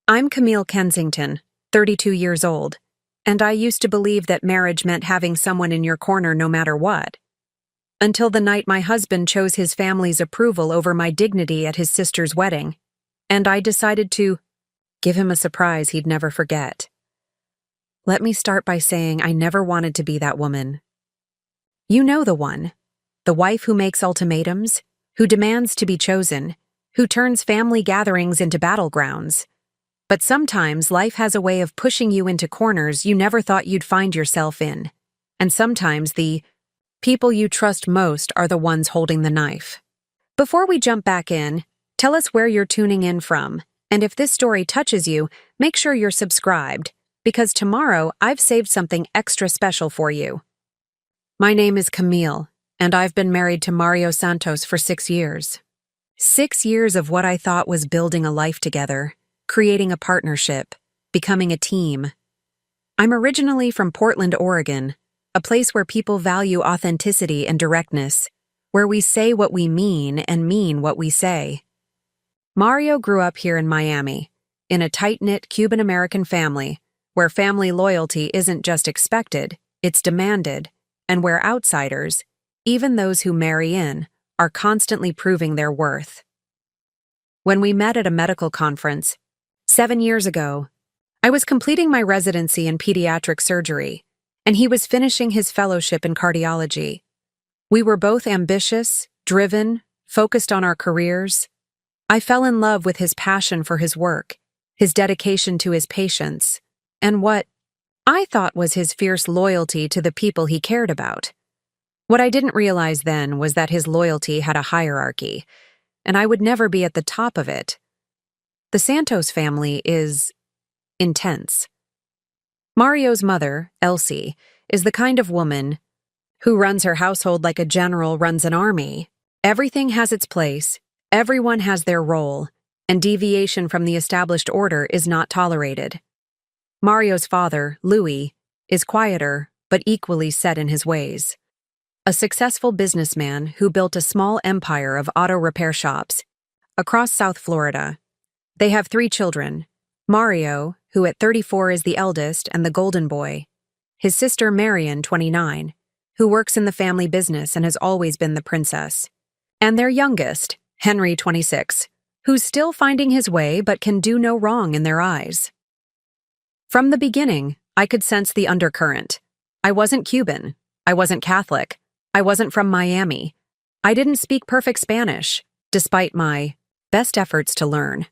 I'm Camille Kensington, 32 years old, and I used to believe that marriage meant having someone in your corner no matter what. Until the night my husband chose his family's approval over my dignity at his sister's wedding, and I decided to give him a surprise he'd never forget. Let me start by saying I never wanted to be that woman. You know the one. The wife who makes ultimatums, who demands to be chosen, who turns family gatherings into battlegrounds. But sometimes life has a way of pushing you into corners you never thought you'd find yourself in. And sometimes the people you trust most are the ones holding the knife. Before we jump back in, tell us where you're tuning in from, and if this story touches you, make sure you're subscribed, because tomorrow I've saved something extra special for you. My name is Camille, and I've been married to Mario Santos for 6 years. 6 years of what I thought was building a life together, creating a partnership, becoming a team. I'm originally from Portland, Oregon, a place where people value authenticity and directness, where we say what we mean and mean what we say. Mario grew up here in Miami, in a tight-knit Cuban-American family, where family loyalty isn't just expected, it's demanded, and where outsiders, even those who marry in, are constantly proving their worth. When we met at a medical conference, 7 years ago, I was completing my residency in pediatric surgery, and he was finishing his fellowship in cardiology. We were both ambitious, driven, focused on our careers. I fell in love with his passion for his work, his dedication to his patients, and what I thought was his fierce loyalty to the people he cared about. What I didn't realize then was that his loyalty had a hierarchy, and I would never be at the top of it. The Santos family is intense. Mario's mother, Elsie, is the kind of woman who runs her household like a general runs an army. Everything has its place, everyone has their role, and deviation from the established order is not tolerated. Mario's father, Louis, is quieter but equally set in his ways. A successful businessman who built a small empire of auto repair shops across South Florida. They have 3 children, Mario, who at 34 is the eldest and the golden boy, his sister Marion, 29, who works in the family business and has always been the princess, and their youngest, Henry, 26, who's still finding his way but can do no wrong in their eyes. From the beginning, I could sense the undercurrent. I wasn't Cuban. I wasn't Catholic. I wasn't from Miami. I didn't speak perfect Spanish, despite my best efforts to learn.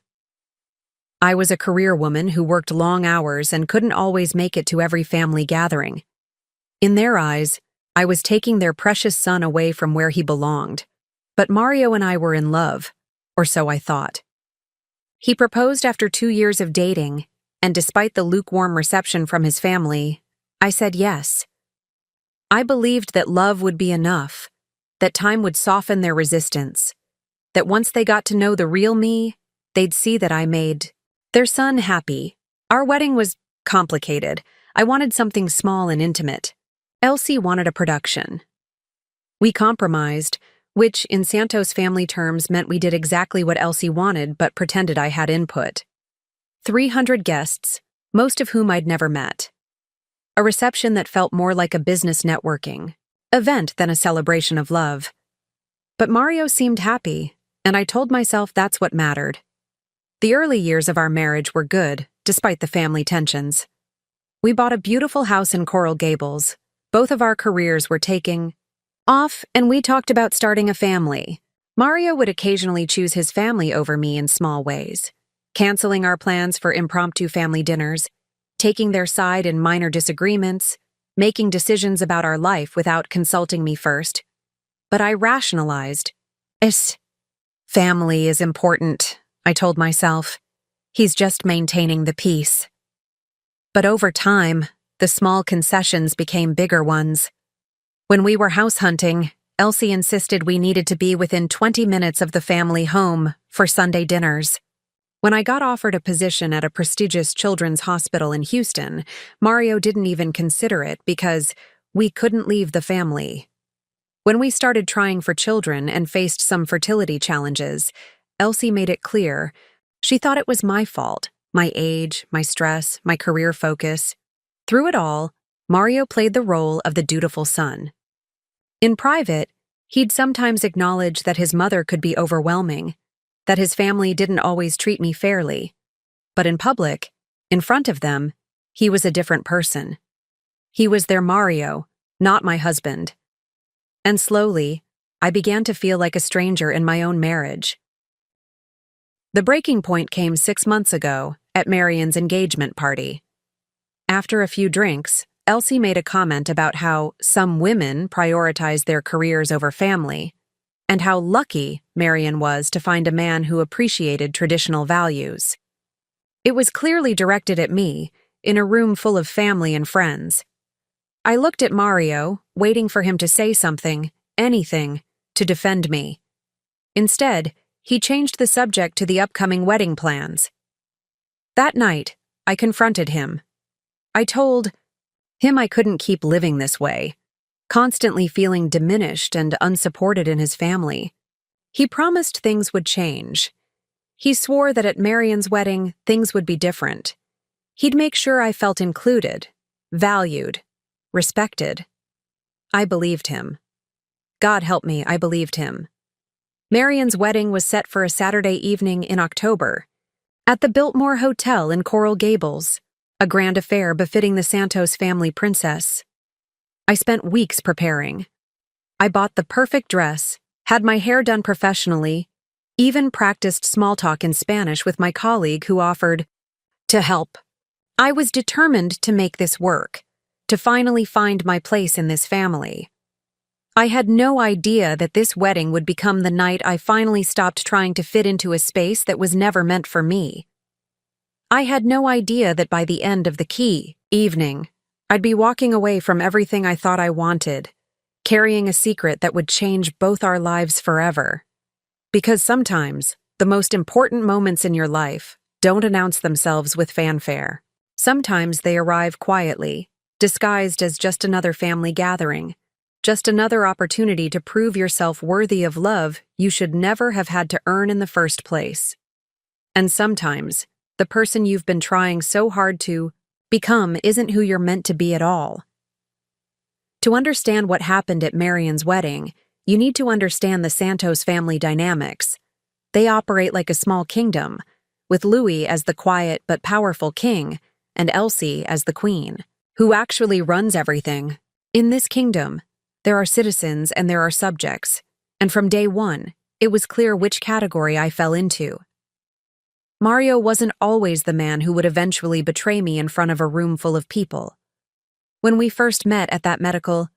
I was a career woman who worked long hours and couldn't always make it to every family gathering. In their eyes, I was taking their precious son away from where he belonged. But Mario and I were in love, or so I thought. He proposed after 2 years of dating, and despite the lukewarm reception from his family, I said yes. I believed that love would be enough, that time would soften their resistance, that once they got to know the real me, they'd see that I made their son happy. Our wedding was complicated. I wanted something small and intimate. Elsie wanted a production. We compromised, which in Santos family terms meant we did exactly what Elsie wanted but pretended I had input. 300 guests, most of whom I'd never met. A reception that felt more like a business networking event than a celebration of love. But Mario seemed happy, and I told myself that's what mattered. The early years of our marriage were good, despite the family tensions. We bought a beautiful house in Coral Gables. Both of our careers were taking off, and we talked about starting a family. Mario would occasionally choose his family over me in small ways, canceling our plans for impromptu family dinners, taking their side in minor disagreements, making decisions about our life without consulting me first. But I rationalized. Family is important, I told myself. He's just maintaining the peace. But over time, the small concessions became bigger ones. When we were house hunting, Elsie insisted we needed to be within 20 minutes of the family home for Sunday dinners. When I got offered a position at a prestigious children's hospital in Houston, Mario didn't even consider it because we couldn't leave the family. When we started trying for children and faced some fertility challenges, Elsie made it clear she thought it was my fault, my age, my stress, my career focus. Through it all, Mario played the role of the dutiful son. In private, he'd sometimes acknowledge that his mother could be overwhelming, that his family didn't always treat me fairly. But in public, in front of them, he was a different person. He was their Mario, not my husband. And slowly, I began to feel like a stranger in my own marriage. The breaking point came 6 months ago at Marion's engagement party. After a few drinks, Elsie made a comment about how some women prioritize their careers over family, and how lucky Marion was to find a man who appreciated traditional values. It was clearly directed at me, in a room full of family and friends. I looked at Mario, waiting for him to say something, anything, to defend me. Instead, he changed the subject to the upcoming wedding plans. That night, I confronted him. I told him I couldn't keep living this way, constantly feeling diminished and unsupported in his family. He promised things would change. He swore that at Marion's wedding, things would be different. He'd make sure I felt included, valued, respected. I believed him. God help me, I believed him. Marion's wedding was set for a Saturday evening in October, at the Biltmore Hotel in Coral Gables, a grand affair befitting the Santos family princess. I spent weeks preparing. I bought the perfect dress, had my hair done professionally, even practiced small talk in Spanish with my colleague who offered to help. I was determined to make this work, to finally find my place in this family. I had no idea that this wedding would become the night I finally stopped trying to fit into a space that was never meant for me. I had no idea that by the end of the key evening, I'd be walking away from everything I thought I wanted, carrying a secret that would change both our lives forever. Because sometimes, the most important moments in your life don't announce themselves with fanfare. Sometimes they arrive quietly, disguised as just another family gathering, just another opportunity to prove yourself worthy of love you should never have had to earn in the first place. And sometimes, the person you've been trying so hard to become isn't who you're meant to be at all. To understand what happened at Marion's wedding, you need to understand the Santos family dynamics. They operate like a small kingdom, with Louis as the quiet but powerful king and Elsie as the queen, who actually runs everything. In this kingdom, there are citizens and there are subjects, and from day one, it was clear which category I fell into. Mario wasn't always the man who would eventually betray me in front of a room full of people. When we first met at that medical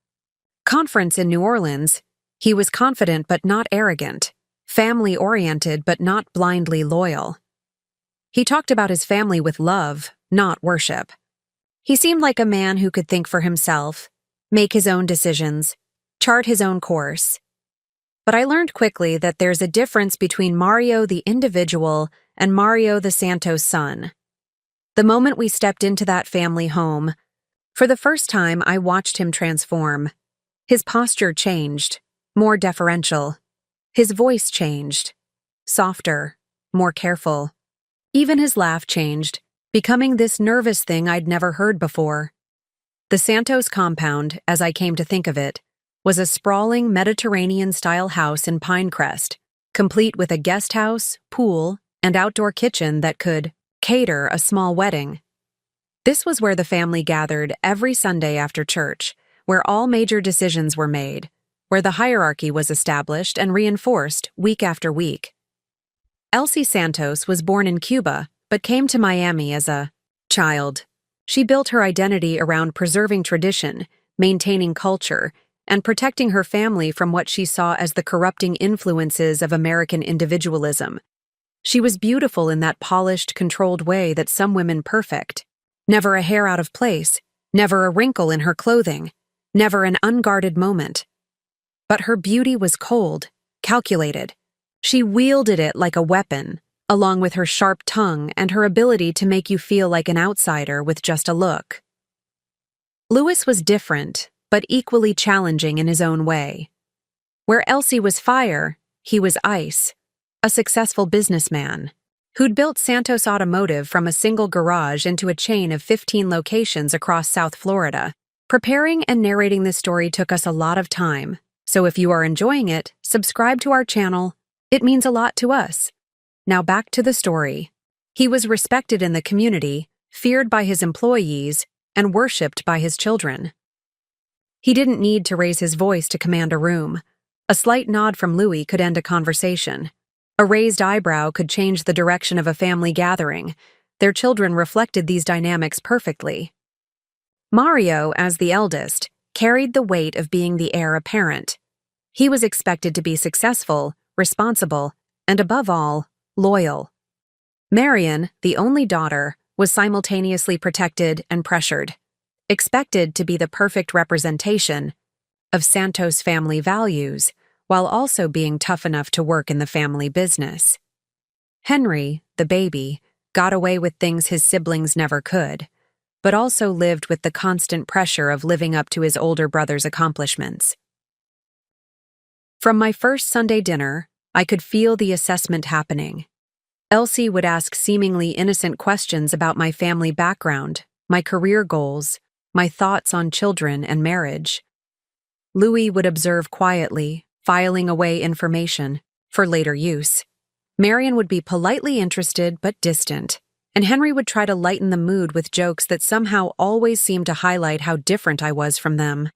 conference in New Orleans, he was confident but not arrogant, family-oriented but not blindly loyal. He talked about his family with love, not worship. He seemed like a man who could think for himself, make his own decisions, chart his own course. But I learned quickly that there's a difference between Mario the individual and Mario the Santos son. The moment we stepped into that family home, for the first time I watched him transform. His posture changed, more deferential. His voice changed, softer, more careful. Even his laugh changed, becoming this nervous thing I'd never heard before. The Santos compound, as I came to think of it, was a sprawling Mediterranean-style house in Pinecrest, complete with a guest house, pool, and outdoor kitchen that could cater a small wedding. This was where the family gathered every Sunday after church, where all major decisions were made, where the hierarchy was established and reinforced week after week. Elsie Santos was born in Cuba, but came to Miami as a child. She built her identity around preserving tradition, maintaining culture, and protecting her family from what she saw as the corrupting influences of American individualism. She was beautiful in that polished, controlled way that some women perfect. Never a hair out of place, never a wrinkle in her clothing, never an unguarded moment. But her beauty was cold, calculated. She wielded it like a weapon, along with her sharp tongue and her ability to make you feel like an outsider with just a look. Louis was different, but equally challenging in his own way. Where Elsie was fire, he was ice, a successful businessman, who'd built Santos Automotive from a single garage into a chain of 15 locations across South Florida. Preparing and narrating this story took us a lot of time, so if you are enjoying it, subscribe to our channel. It means a lot to us. Now back to the story. He was respected in the community, feared by his employees, and worshipped by his children. He didn't need to raise his voice to command a room. A slight nod from Louis could end a conversation. A raised eyebrow could change the direction of a family gathering. Their children reflected these dynamics perfectly. Mario, as the eldest, carried the weight of being the heir apparent. He was expected to be successful, responsible, and above all, loyal. Marian, the only daughter, was simultaneously protected and pressured, expected to be the perfect representation of Santos family values, while also being tough enough to work in the family business. Henry, the baby, got away with things his siblings never could, but also lived with the constant pressure of living up to his older brother's accomplishments. From my first Sunday dinner, I could feel the assessment happening. Elsie would ask seemingly innocent questions about my family background, my career goals, my thoughts on children and marriage. Louis would observe quietly, filing away information for later use. Marian would be politely interested but distant, and Henry would try to lighten the mood with jokes that somehow always seemed to highlight how different I was from them.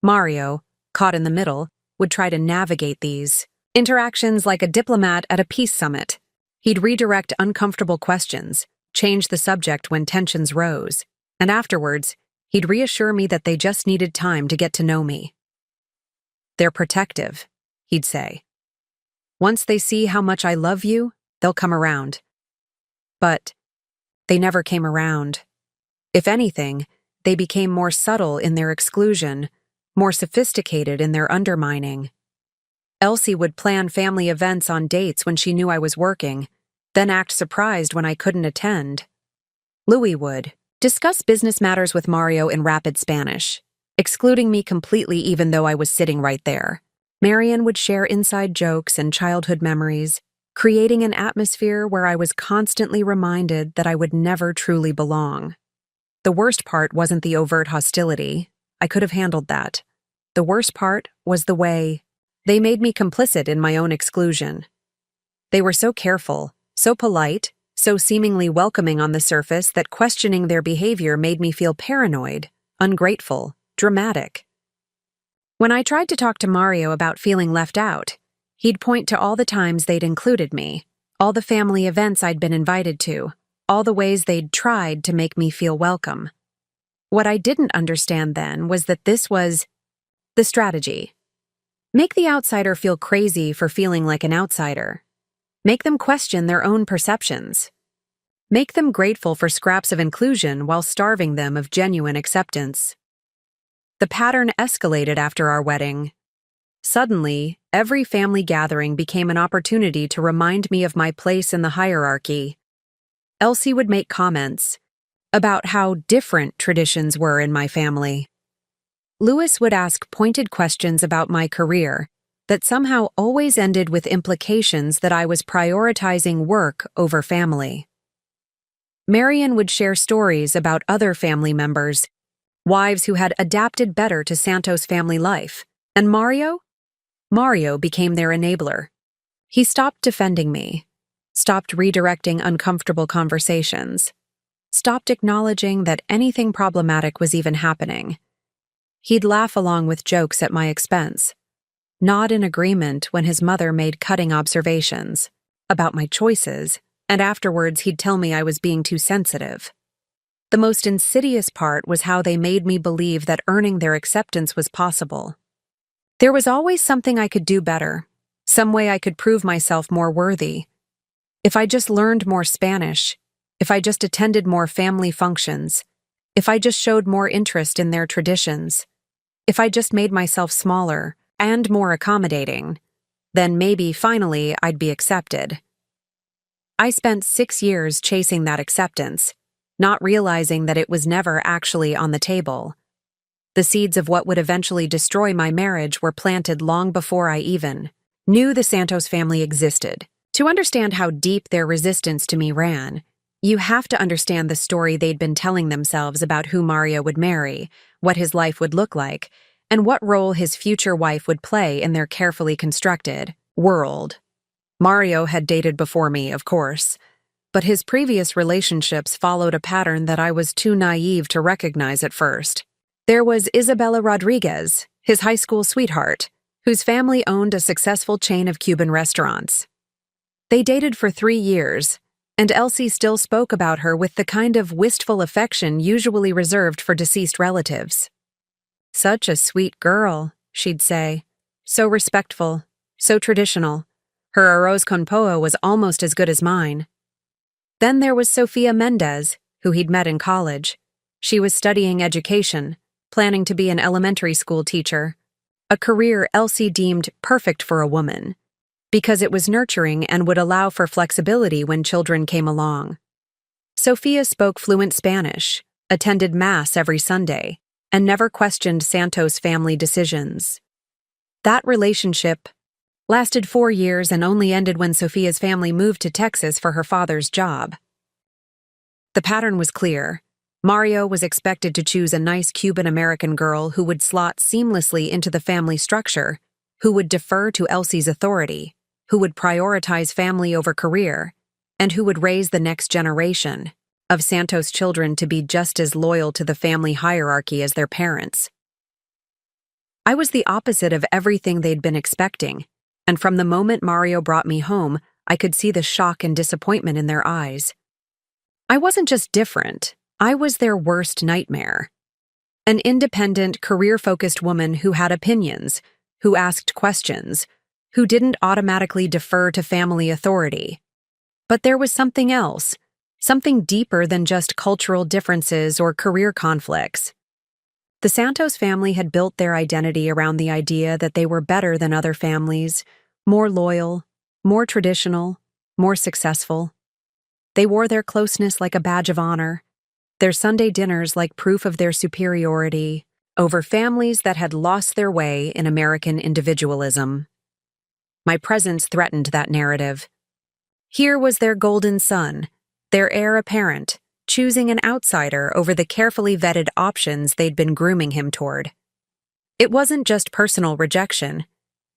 Mario, caught in the middle, would try to navigate these interactions like a diplomat at a peace summit. He'd redirect uncomfortable questions, change the subject when tensions rose, and afterwards, he'd reassure me that they just needed time to get to know me. "They're protective," he'd say. "Once they see how much I love you, they'll come around." But they never came around. If anything, they became more subtle in their exclusion, more sophisticated in their undermining. Elsie would plan family events on dates when she knew I was working, then act surprised when I couldn't attend. Louis would discuss business matters with Mario in rapid Spanish, excluding me completely even though I was sitting right there. Marian would share inside jokes and childhood memories, creating an atmosphere where I was constantly reminded that I would never truly belong. The worst part wasn't the overt hostility. I could have handled that. The worst part was the way they made me complicit in my own exclusion. They were so careful, so polite, so seemingly welcoming on the surface that questioning their behavior made me feel paranoid, ungrateful, dramatic. When I tried to talk to Mario about feeling left out, he'd point to all the times they'd included me, all the family events I'd been invited to, all the ways they'd tried to make me feel welcome. What I didn't understand then was that this was the strategy. Make the outsider feel crazy for feeling like an outsider. Make them question their own perceptions. Make them grateful for scraps of inclusion while starving them of genuine acceptance. The pattern escalated after our wedding. Suddenly, every family gathering became an opportunity to remind me of my place in the hierarchy. Elsie would make comments about how different traditions were in my family. Louis would ask pointed questions about my career that somehow always ended with implications that I was prioritizing work over family. Marian would share stories about other family members, wives who had adapted better to Santos family life, and Mario became their enabler. He stopped defending me, stopped redirecting uncomfortable conversations, stopped acknowledging that anything problematic was even happening. He'd laugh along with jokes at my expense, nod in agreement when his mother made cutting observations about my choices, and afterwards he'd tell me I was being too sensitive. The most insidious part was how they made me believe that earning their acceptance was possible. There was always something I could do better, some way I could prove myself more worthy. If I just learned more Spanish, if I just attended more family functions, if I just showed more interest in their traditions, if I just made myself smaller and more accommodating, then maybe finally I'd be accepted. I spent 6 years chasing that acceptance, not realizing that it was never actually on the table. The seeds of what would eventually destroy my marriage were planted long before I even knew the Santos family existed. To understand how deep their resistance to me ran, you have to understand the story they'd been telling themselves about who Mario would marry, what his life would look like, and what role his future wife would play in their carefully constructed world. Mario had dated before me, of course, but his previous relationships followed a pattern that I was too naive to recognize at first. There was Isabella Rodriguez, his high school sweetheart, whose family owned a successful chain of Cuban restaurants. They dated for 3 years, and Elsie still spoke about her with the kind of wistful affection usually reserved for deceased relatives. "Such a sweet girl," she'd say. "So respectful, so traditional. Her arroz con pollo was almost as good as mine." Then there was Sofia Mendez, who he'd met in college. She was studying education, planning to be an elementary school teacher, a career Elsie deemed perfect for a woman, because it was nurturing and would allow for flexibility when children came along. Sofia spoke fluent Spanish, attended Mass every Sunday, and never questioned Santos' family decisions. That relationship lasted 4 years and only ended when Sofia's family moved to Texas for her father's job. The pattern was clear. Mario was expected to choose a nice Cuban-American girl who would slot seamlessly into the family structure, who would defer to Elsie's authority, who would prioritize family over career, and who would raise the next generation of Santos' children to be just as loyal to the family hierarchy as their parents. I was the opposite of everything they'd been expecting, and from the moment Mario brought me home, I could see the shock and disappointment in their eyes. I wasn't just different, I was their worst nightmare. An independent, career-focused woman who had opinions, who asked questions, who didn't automatically defer to family authority. But there was something else, something deeper than just cultural differences or career conflicts. The Santos family had built their identity around the idea that they were better than other families, more loyal, more traditional, more successful. They wore their closeness like a badge of honor, their Sunday dinners like proof of their superiority over families that had lost their way in American individualism. My presence threatened that narrative. Here was their golden son, their heir apparent, choosing an outsider over the carefully vetted options they'd been grooming him toward. It wasn't just personal rejection.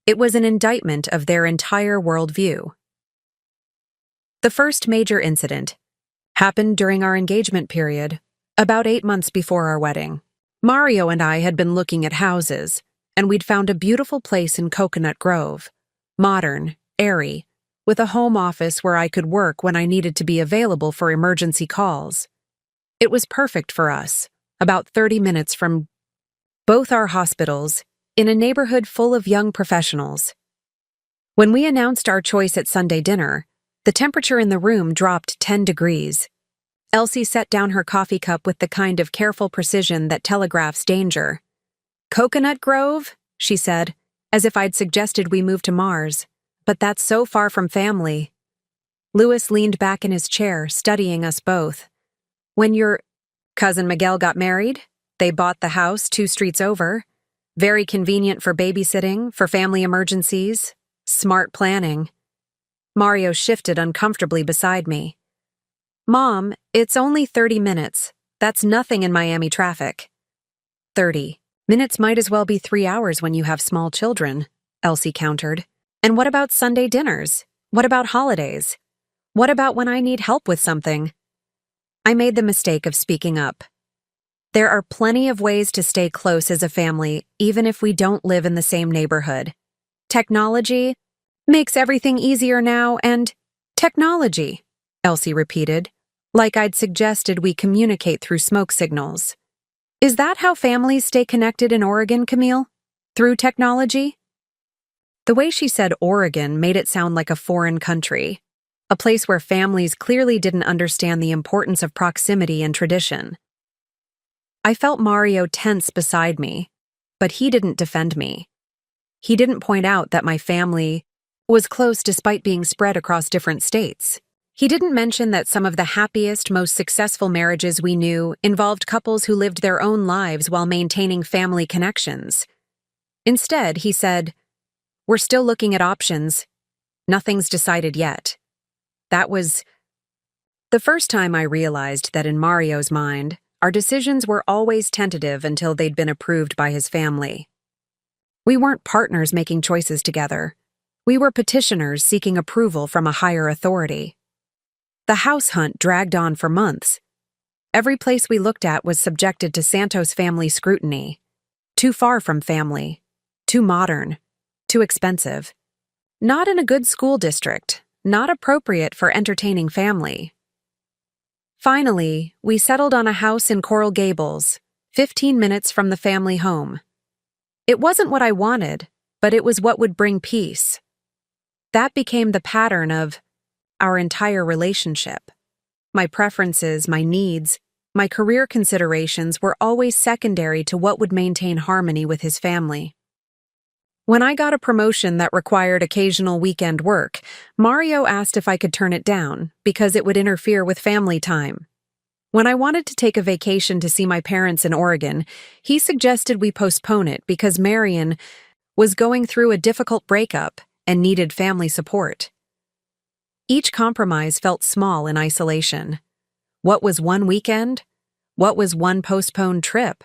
It was an indictment of their entire worldview. The first major incident happened during our engagement period, about 8 months before our wedding. Mario and I had been looking at houses, and we'd found a beautiful place in Coconut Grove, modern, airy, with a home office where I could work when I needed to be available for emergency calls. It was perfect for us, about 30 minutes from both our hospitals, in a neighborhood full of young professionals. When we announced our choice at Sunday dinner, the temperature in the room dropped 10 degrees. Elsie set down her coffee cup with the kind of careful precision that telegraphs danger. "Coconut Grove?" she said, as if I'd suggested we move to Mars. "But that's so far from family." Louis leaned back in his chair, studying us both. "When your cousin Miguel got married, they bought the house 2 streets over. Very convenient for babysitting, for family emergencies. Smart planning." Mario shifted uncomfortably beside me. "Mom, it's only 30 minutes. That's nothing in Miami traffic." 30 minutes might as well be 3 hours when you have small children, Elsie countered. "And what about Sunday dinners? What about holidays? What about when I need help with something?" I made the mistake of speaking up. There are plenty of ways to stay close as a family, even if we don't live in the same neighborhood. Technology makes everything easier now, and technology, Elsie repeated, like I'd suggested we communicate through smoke signals. "Is that how families stay connected in Oregon, Camille? Through technology?" The way she said Oregon made it sound like a foreign country, a place where families clearly didn't understand the importance of proximity and tradition. I felt Mario tense beside me, but he didn't defend me. He didn't point out that my family was close despite being spread across different states. He didn't mention that some of the happiest, most successful marriages we knew involved couples who lived their own lives while maintaining family connections. Instead, he said, "We're still looking at options." Nothing's decided yet. That was the first time I realized that in Mario's mind, our decisions were always tentative until they'd been approved by his family. We weren't partners making choices together. We were petitioners seeking approval from a higher authority. The house hunt dragged on for months. Every place we looked at was subjected to Santos family scrutiny. Too far from family. Too modern. Too expensive. Not in a good school district. Not appropriate for entertaining family. Finally, we settled on a house in Coral Gables, 15 minutes from the family home. It wasn't what I wanted, but it was what would bring peace. That became the pattern of our entire relationship. My preferences, my needs, my career considerations were always secondary to what would maintain harmony with his family. When I got a promotion that required occasional weekend work, Mario asked if I could turn it down because it would interfere with family time. When I wanted to take a vacation to see my parents in Oregon, he suggested we postpone it because Marion was going through a difficult breakup and needed family support. Each compromise felt small in isolation. What was one weekend? What was one postponed trip?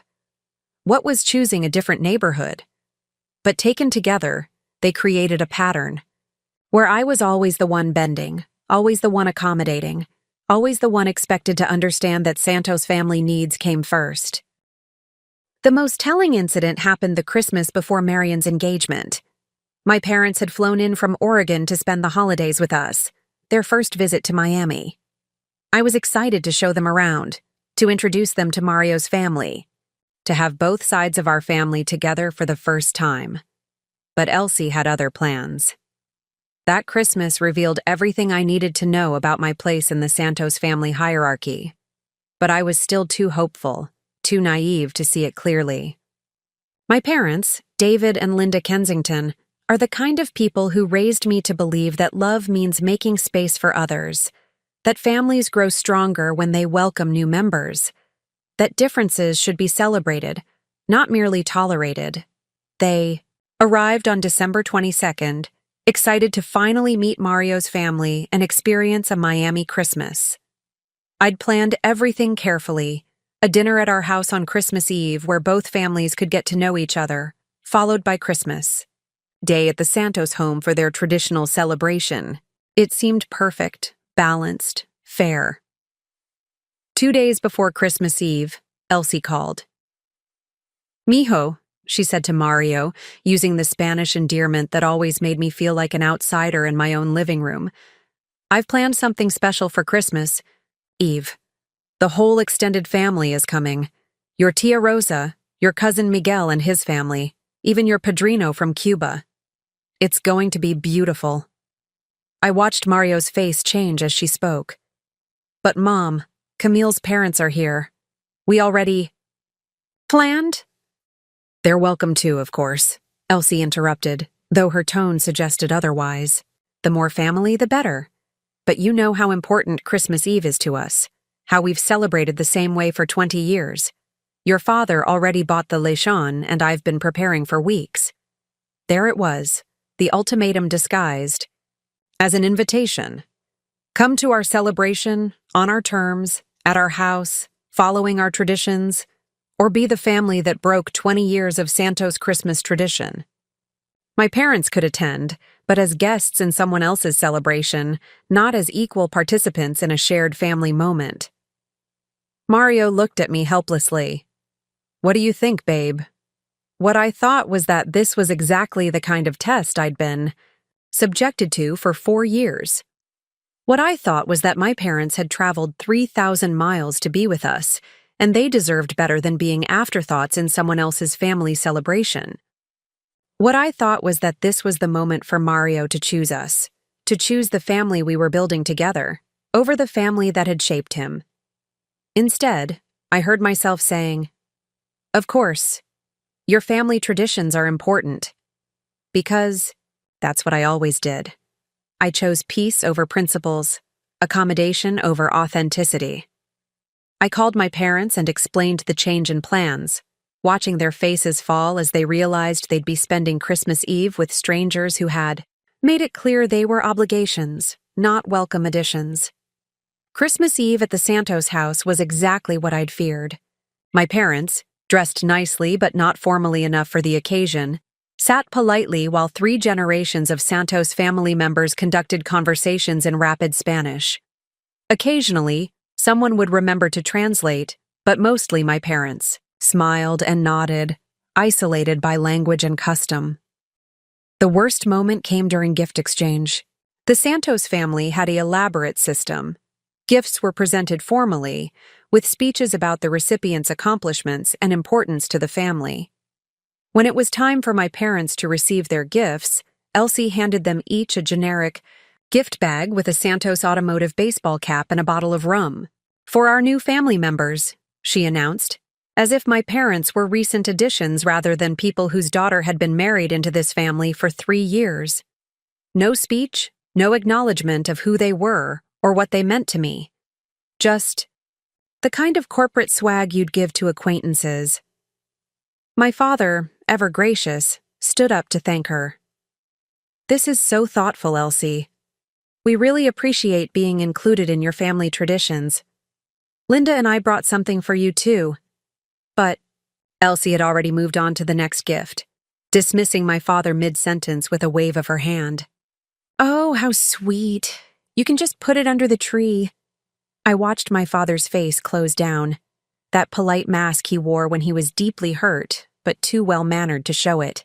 What was choosing a different neighborhood? But taken together, they created a pattern, where I was always the one bending, always the one accommodating, always the one expected to understand that Santos family needs came first. The most telling incident happened the Christmas before Marion's engagement. My parents had flown in from Oregon to spend the holidays with us, their first visit to Miami. I was excited to show them around, to introduce them to Mario's family, to have both sides of our family together for the first time. But Elsie had other plans. That Christmas revealed everything I needed to know about my place in the Santos family hierarchy. But I was still too hopeful, too naive to see it clearly. My parents, David and Linda Kensington, are the kind of people who raised me to believe that love means making space for others, that families grow stronger when they welcome new members, that differences should be celebrated, not merely tolerated. They arrived on December 22nd, excited to finally meet Mario's family and experience a Miami Christmas. I'd planned everything carefully, a dinner at our house on Christmas Eve where both families could get to know each other, followed by Christmas Day at the Santos home for their traditional celebration. It seemed perfect, balanced, fair. 2 days before Christmas Eve, Elsie called. "Mijo," she said to Mario, using the Spanish endearment that always made me feel like an outsider in my own living room. "I've planned something special for Christmas Eve. The whole extended family is coming. Your tia Rosa, your cousin Miguel and his family, even your padrino from Cuba. It's going to be beautiful." I watched Mario's face change as she spoke. "But Mom, Camille's parents are here. We already planned?" "They're welcome too, of course," Elsie interrupted, though her tone suggested otherwise. "The more family, the better. But you know how important Christmas Eve is to us, how we've celebrated the same way for 20 years. Your father already bought the lechon, and I've been preparing for weeks." There it was, the ultimatum disguised as an invitation. Come to our celebration, on our terms, at our house, following our traditions, or be the family that broke 20 years of Santos Christmas tradition. My parents could attend, but as guests in someone else's celebration, not as equal participants in a shared family moment. Mario looked at me helplessly. "What do you think, babe?" What I thought was that this was exactly the kind of test I'd been subjected to for 4 years. What I thought was that my parents had traveled 3,000 miles to be with us, and they deserved better than being afterthoughts in someone else's family celebration. What I thought was that this was the moment for Mario to choose us, to choose the family we were building together, over the family that had shaped him. Instead, I heard myself saying, "Of course, your family traditions are important." Because that's what I always did. I chose peace over principles, accommodation over authenticity. I called my parents and explained the change in plans, watching their faces fall as they realized they'd be spending Christmas Eve with strangers who had made it clear they were obligations, not welcome additions. Christmas Eve at the Santos house was exactly what I'd feared. My parents, dressed nicely but not formally enough for the occasion, sat politely while 3 generations of Santos family members conducted conversations in rapid Spanish. Occasionally, someone would remember to translate, but mostly my parents, smiled and nodded, isolated by language and custom. The worst moment came during gift exchange. The Santos family had an elaborate system. Gifts were presented formally, with speeches about the recipient's accomplishments and importance to the family. When it was time for my parents to receive their gifts, Elsie handed them each a generic gift bag with a Santos Automotive baseball cap and a bottle of rum. "For our new family members," she announced, as if my parents were recent additions rather than people whose daughter had been married into this family for 3 years. No speech, no acknowledgement of who they were or what they meant to me. Just the kind of corporate swag you'd give to acquaintances. My father, ever gracious, stood up to thank her. "This is so thoughtful, Elsie. We really appreciate being included in your family traditions. Linda and I brought something for you too." But Elsie had already moved on to the next gift, dismissing my father mid-sentence with a wave of her hand. "Oh, how sweet. You can just put it under the tree." I watched my father's face close down, that polite mask he wore when he was deeply hurt, but too well-mannered to show it.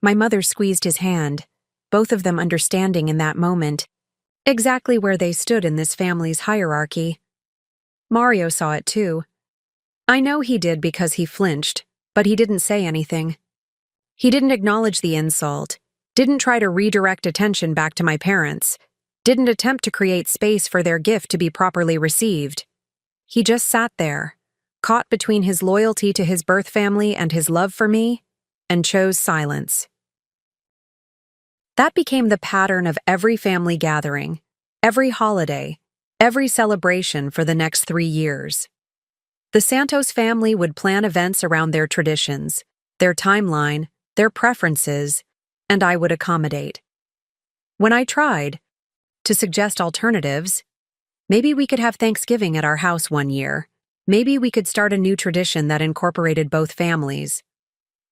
My mother squeezed his hand, both of them understanding in that moment exactly where they stood in this family's hierarchy. Mario saw it too. I know he did because he flinched, but he didn't say anything. He didn't acknowledge the insult, didn't try to redirect attention back to my parents, didn't attempt to create space for their gift to be properly received. He just sat there, caught between his loyalty to his birth family and his love for me, and chose silence. That became the pattern of every family gathering, every holiday, every celebration for the next 3 years. The Santos family would plan events around their traditions, their timeline, their preferences, and I would accommodate. When I tried to suggest alternatives, maybe we could have Thanksgiving at our house one year, maybe we could start a new tradition that incorporated both families,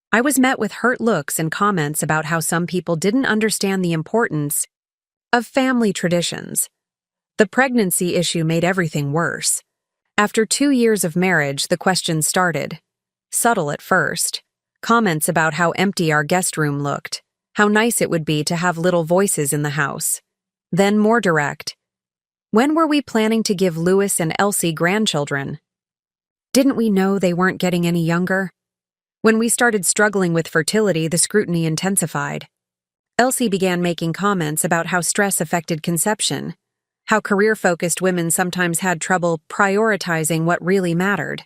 I was met with hurt looks and comments about how some people didn't understand the importance of family traditions. The pregnancy issue made everything worse. After 2 years of marriage, the questions started. Subtle at first. Comments about how empty our guest room looked, how nice it would be to have little voices in the house. Then more direct. When were we planning to give Louis and Elsie grandchildren? Didn't we know they weren't getting any younger? When we started struggling with fertility, the scrutiny intensified. Elsie began making comments about how stress affected conception, how career-focused women sometimes had trouble prioritizing what really mattered.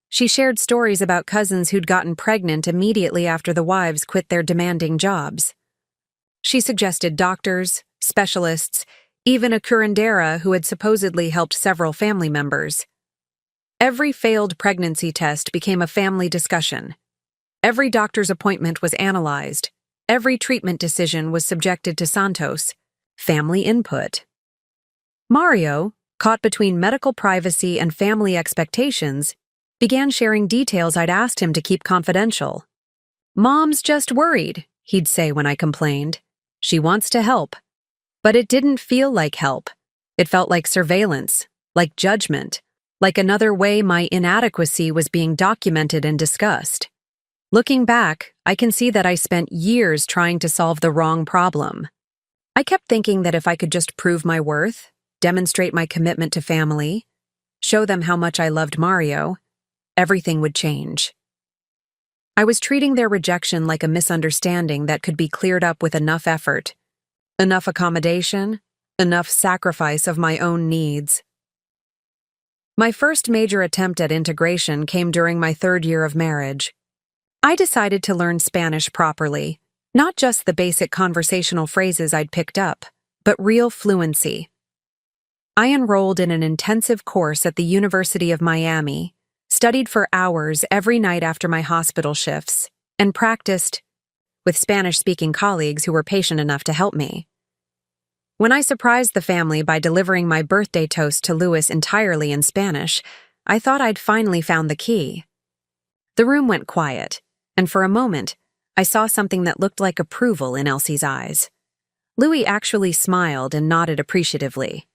She shared stories about cousins who'd gotten pregnant immediately after the wives quit their demanding jobs. She suggested doctors, specialists, even a curandera who had supposedly helped several family members. Every failed pregnancy test became a family discussion. Every doctor's appointment was analyzed. Every treatment decision was subjected to Santos, family input. Mario, caught between medical privacy and family expectations, began sharing details I'd asked him to keep confidential. "Mom's just worried," he'd say when I complained. "She wants to help." But it didn't feel like help. It felt like surveillance, like judgment, like another way my inadequacy was being documented and discussed. Looking back, I can see that I spent years trying to solve the wrong problem. I kept thinking that if I could just prove my worth, demonstrate my commitment to family, show them how much I loved Mario, everything would change. I was treating their rejection like a misunderstanding that could be cleared up with enough effort, enough accommodation, enough sacrifice of my own needs. My first major attempt at integration came during my 3rd year of marriage. I decided to learn Spanish properly, not just the basic conversational phrases I'd picked up, but real fluency. I enrolled in an intensive course at the University of Miami, studied for hours every night after my hospital shifts, and practiced with Spanish-speaking colleagues who were patient enough to help me. When I surprised the family by delivering my birthday toast to Louis entirely in Spanish, I thought I'd finally found the key. The room went quiet, and for a moment, I saw something that looked like approval in Elsie's eyes. Louis actually smiled and nodded appreciatively.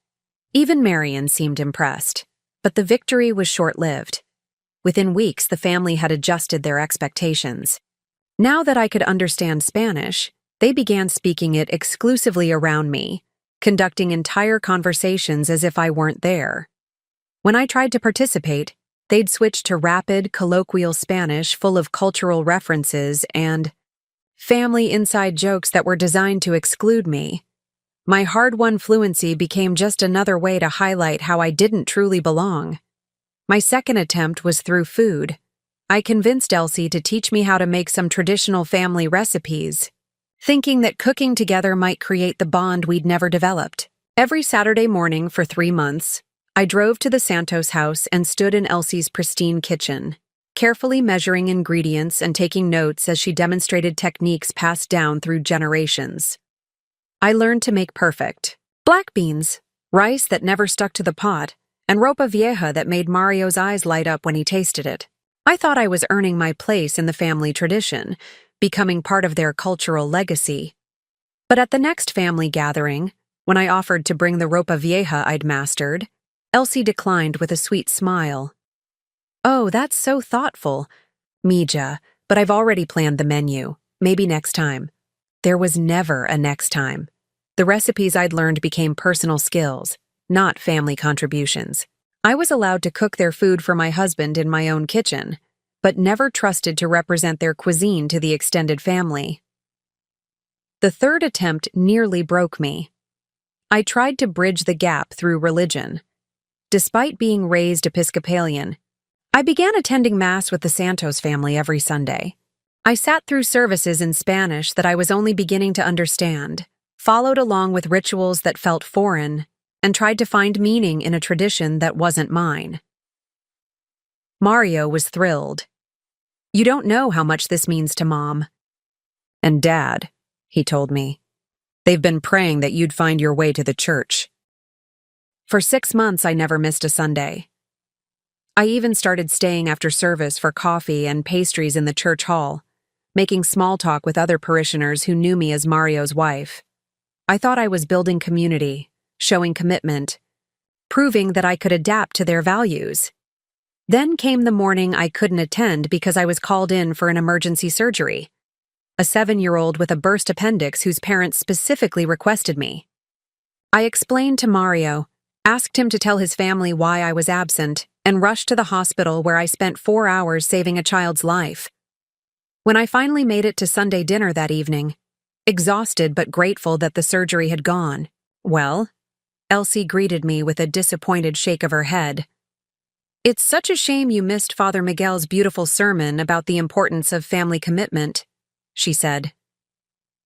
Even Marian seemed impressed, but the victory was short-lived. Within weeks, the family had adjusted their expectations. Now that I could understand Spanish, they began speaking it exclusively around me, conducting entire conversations as if I weren't there. When I tried to participate, they'd switch to rapid, colloquial Spanish full of cultural references and family inside jokes that were designed to exclude me. My hard-won fluency became just another way to highlight how I didn't truly belong. My second attempt was through food. I convinced Elsie to teach me how to make some traditional family recipes, thinking that cooking together might create the bond we'd never developed. Every Saturday morning for 3 months, I drove to the Santos house and stood in Elsie's pristine kitchen, carefully measuring ingredients and taking notes as she demonstrated techniques passed down through generations. I learned to make perfect black beans, rice that never stuck to the pot, and ropa vieja that made Mario's eyes light up when he tasted it. I thought I was earning my place in the family tradition, becoming part of their cultural legacy. But at the next family gathering, when I offered to bring the ropa vieja I'd mastered, Elsie declined with a sweet smile. "Oh, that's so thoughtful, Mija, but I've already planned the menu. Maybe next time." There was never a next time. The recipes I'd learned became personal skills, not family contributions. I was allowed to cook their food for my husband in my own kitchen, but never trusted to represent their cuisine to the extended family. The third attempt nearly broke me. I tried to bridge the gap through religion. Despite being raised Episcopalian, I began attending Mass with the Santos family every Sunday. I sat through services in Spanish that I was only beginning to understand, followed along with rituals that felt foreign, and tried to find meaning in a tradition that wasn't mine. Mario was thrilled. "You don't know how much this means to Mom and Dad," he told me. "They've been praying that you'd find your way to the church." For 6 months, I never missed a Sunday. I even started staying after service for coffee and pastries in the church hall, making small talk with other parishioners who knew me as Mario's wife. I thought I was building community, showing commitment, proving that I could adapt to their values. Then came the morning I couldn't attend because I was called in for an emergency surgery. A 7-year-old with a burst appendix whose parents specifically requested me. I explained to Mario, asked him to tell his family why I was absent, and rushed to the hospital where I spent 4 hours saving a child's life. When I finally made it to Sunday dinner that evening, exhausted but grateful that the surgery had gone, well, Elsie greeted me with a disappointed shake of her head. "It's such a shame you missed Father Miguel's beautiful sermon about the importance of family commitment," she said.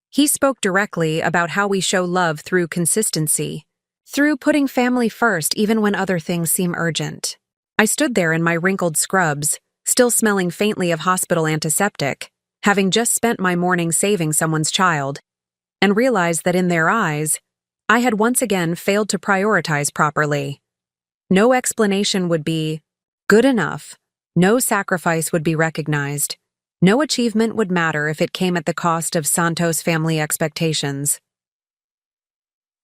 "He spoke directly about how we show love through consistency, through putting family first even when other things seem urgent." I stood there in my wrinkled scrubs, still smelling faintly of hospital antiseptic, having just spent my morning saving someone's child, and realized that in their eyes, I had once again failed to prioritize properly. No explanation would be good enough, no sacrifice would be recognized, no achievement would matter if it came at the cost of Santos family expectations.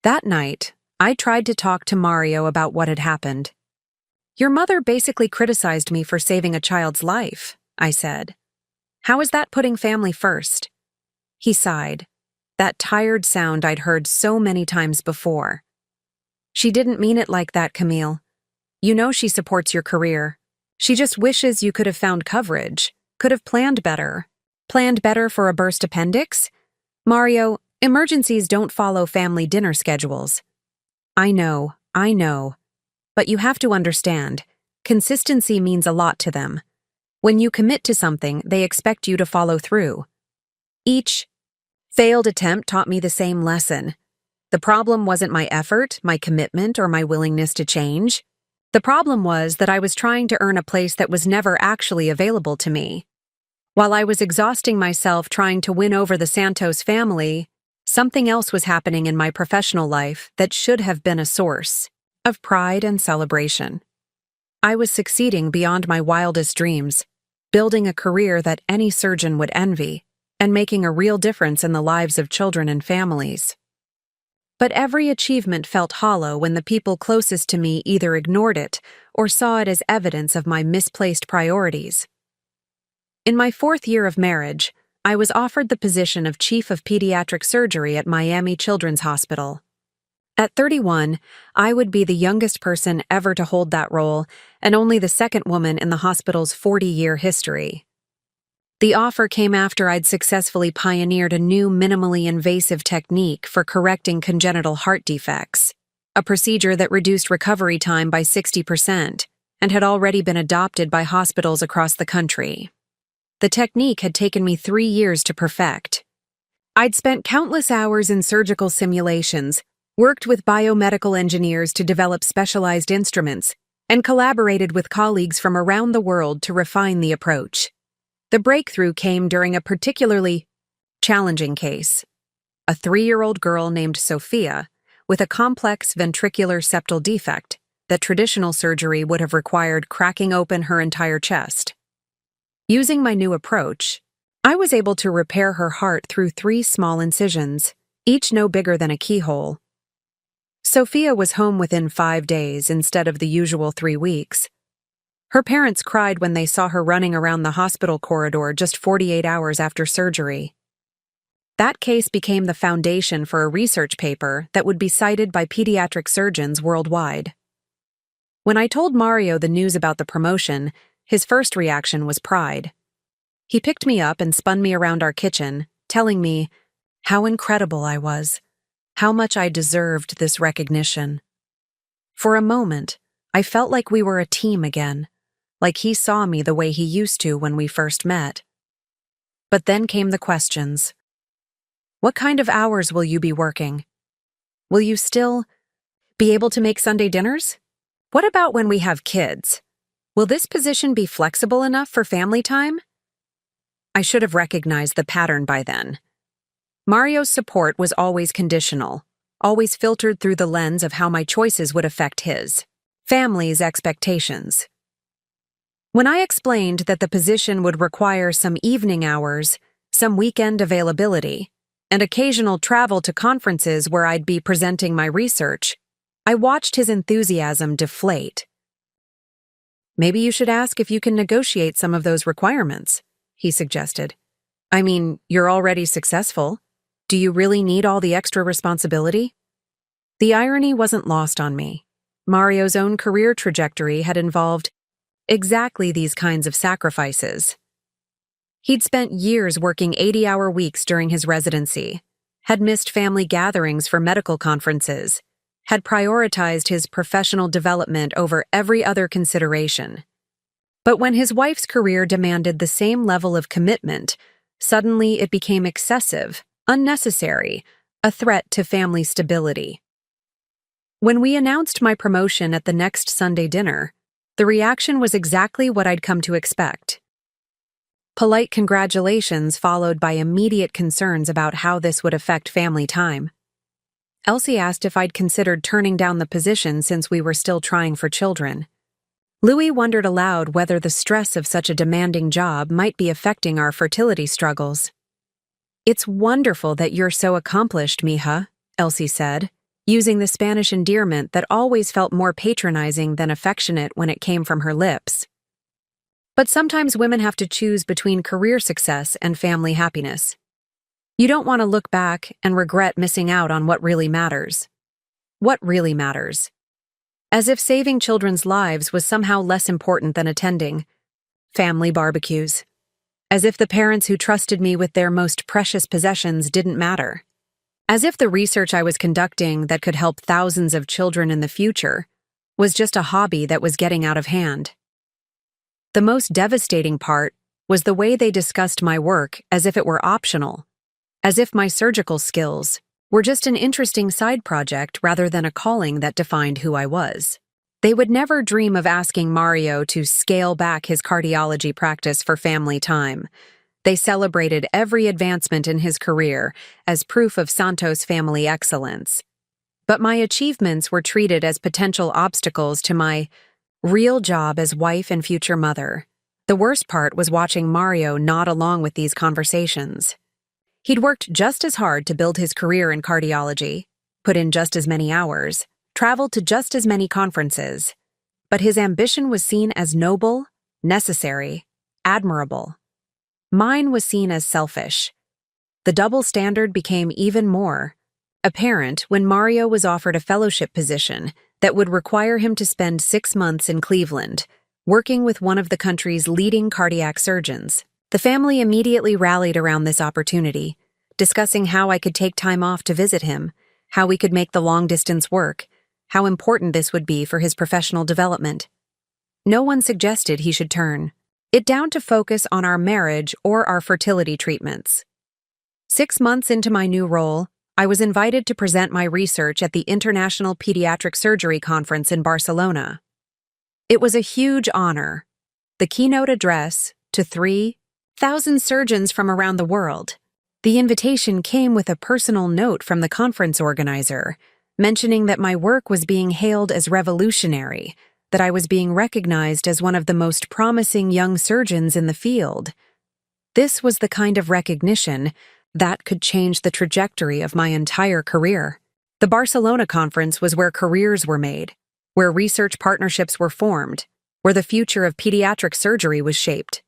That night, I tried to talk to Mario about what had happened. "Your mother basically criticized me for saving a child's life," I said. "How is that putting family first?" He sighed, that tired sound I'd heard so many times before. "She didn't mean it like that, Camille. You know she supports your career. She just wishes you could have found coverage, could have planned better. Planned better for a burst appendix? Mario, emergencies don't follow family dinner schedules." I know. But you have to understand, consistency means a lot to them. When you commit to something, they expect you to follow through. Each failed attempt taught me the same lesson. The problem wasn't my effort, my commitment, or my willingness to change. The problem was that I was trying to earn a place that was never actually available to me. While I was exhausting myself trying to win over the Santos family, something else was happening in my professional life that should have been a source of pride and celebration. I was succeeding beyond my wildest dreams, building a career that any surgeon would envy, and making a real difference in the lives of children and families. But every achievement felt hollow when the people closest to me either ignored it or saw it as evidence of my misplaced priorities. In my 4th year of marriage, I was offered the position of Chief of Pediatric Surgery at Miami Children's Hospital. At 31, I would be the youngest person ever to hold that role and only the second woman in the hospital's 40-year history. The offer came after I'd successfully pioneered a new minimally invasive technique for correcting congenital heart defects, a procedure that reduced recovery time by 60% and had already been adopted by hospitals across the country. The technique had taken me 3 years to perfect. I'd spent countless hours in surgical simulations, worked with biomedical engineers to develop specialized instruments, and collaborated with colleagues from around the world to refine the approach. The breakthrough came during a particularly challenging case. A 3-year-old girl named Sophia with a complex ventricular septal defect that traditional surgery would have required cracking open her entire chest. Using my new approach, I was able to repair her heart through 3 small incisions, each no bigger than a keyhole. Sophia was home within 5 days instead of the usual 3 weeks. Her parents cried when they saw her running around the hospital corridor just 48 hours after surgery. That case became the foundation for a research paper that would be cited by pediatric surgeons worldwide. When I told Mario the news about the promotion, his first reaction was pride. He picked me up and spun me around our kitchen, telling me how incredible I was, how much I deserved this recognition. For a moment, I felt like we were a team again, like he saw me the way he used to when we first met. But then came the questions. What kind of hours will you be working? Will you still be able to make Sunday dinners? What about when we have kids? Will this position be flexible enough for family time? I should have recognized the pattern by then. Mario's support was always conditional, always filtered through the lens of how my choices would affect his family's expectations. When I explained that the position would require some evening hours, some weekend availability, and occasional travel to conferences where I'd be presenting my research, I watched his enthusiasm deflate. Maybe you should ask if you can negotiate some of those requirements, he suggested. I mean, you're already successful. Do you really need all the extra responsibility? The irony wasn't lost on me. Mario's own career trajectory had involved exactly these kinds of sacrifices. He'd spent years working 80-hour weeks during his residency, had missed family gatherings for medical conferences, had prioritized his professional development over every other consideration. But when his wife's career demanded the same level of commitment, suddenly it became excessive, unnecessary, a threat to family stability. When we announced my promotion at the next Sunday dinner, the reaction was exactly what I'd come to expect. Polite congratulations followed by immediate concerns about how this would affect family time. Elsie asked if I'd considered turning down the position since we were still trying for children. Louis wondered aloud whether the stress of such a demanding job might be affecting our fertility struggles. It's wonderful that you're so accomplished, mija, Elsie said, using the Spanish endearment that always felt more patronizing than affectionate when it came from her lips. But sometimes women have to choose between career success and family happiness. You don't want to look back and regret missing out on what really matters. What really matters? As if saving children's lives was somehow less important than attending family barbecues. As if the parents who trusted me with their most precious possessions didn't matter. As if the research I was conducting that could help thousands of children in the future was just a hobby that was getting out of hand. The most devastating part was the way they discussed my work as if it were optional, as if my surgical skills were just an interesting side project rather than a calling that defined who I was. They would never dream of asking Mario to scale back his cardiology practice for family time. They celebrated every advancement in his career as proof of Santos family excellence. But my achievements were treated as potential obstacles to my real job as wife and future mother. The worst part was watching Mario nod along with these conversations. He'd worked just as hard to build his career in cardiology, put in just as many hours, traveled to just as many conferences. But his ambition was seen as noble, necessary, admirable. Mine was seen as selfish. The double standard became even more apparent when Mario was offered a fellowship position that would require him to spend 6 months in Cleveland, working with one of the country's leading cardiac surgeons. The family immediately rallied around this opportunity, discussing how I could take time off to visit him, how we could make the long-distance work, how important this would be for his professional development. No one suggested he should turn it down to focus on our marriage or our fertility treatments. 6 months into my new role, I was invited to present my research at the International Pediatric Surgery Conference in Barcelona. It was a huge honor. The keynote address to 3,000 surgeons from around the world. The invitation came with a personal note from the conference organizer, mentioning that my work was being hailed as revolutionary, that I was being recognized as one of the most promising young surgeons in the field. This was the kind of recognition that could change the trajectory of my entire career. The Barcelona conference was where careers were made, where research partnerships were formed, where the future of pediatric surgery was shaped.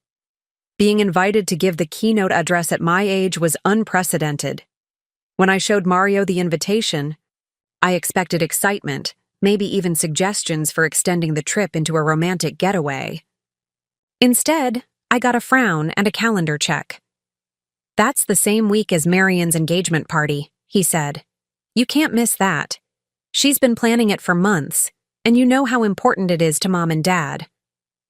Being invited to give the keynote address at my age was unprecedented. When I showed Mario the invitation, I expected excitement, maybe even suggestions for extending the trip into a romantic getaway. Instead, I got a frown and a calendar check. "That's the same week as Marion's engagement party," he said. "You can't miss that. She's been planning it for months, and you know how important it is to Mom and Dad.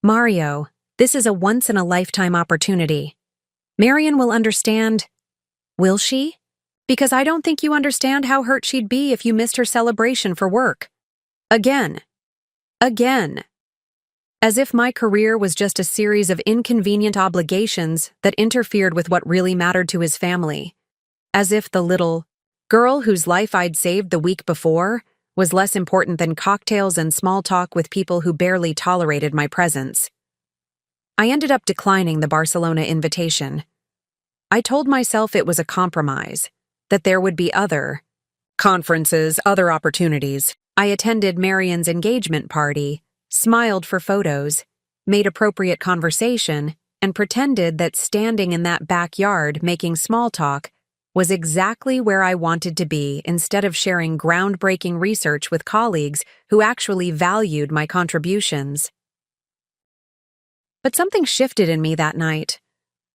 Mario, this is a once-in-a-lifetime opportunity. Marion will understand." "Will she? Because I don't think you understand how hurt she'd be if you missed her celebration for work." Again. As if my career was just a series of inconvenient obligations that interfered with what really mattered to his family. As if the little girl whose life I'd saved the week before was less important than cocktails and small talk with people who barely tolerated my presence. I ended up declining the Barcelona invitation. I told myself it was a compromise, that there would be other conferences, other opportunities. I attended Marion's engagement party, smiled for photos, made appropriate conversation, and pretended that standing in that backyard making small talk was exactly where I wanted to be instead of sharing groundbreaking research with colleagues who actually valued my contributions. But something shifted in me that night.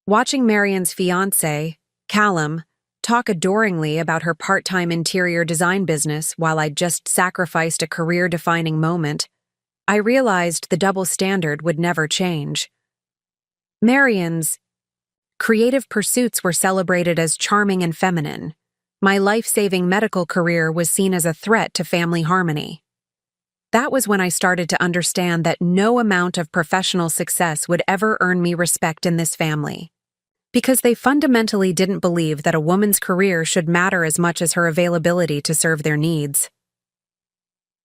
Watching Marion's fiancé, Callum, talk adoringly about her part-time interior design business while I'd just sacrificed a career-defining moment, I realized the double standard would never change. Marion's creative pursuits were celebrated as charming and feminine. My life-saving medical career was seen as a threat to family harmony. That was when I started to understand that no amount of professional success would ever earn me respect in this family. Because they fundamentally didn't believe that a woman's career should matter as much as her availability to serve their needs.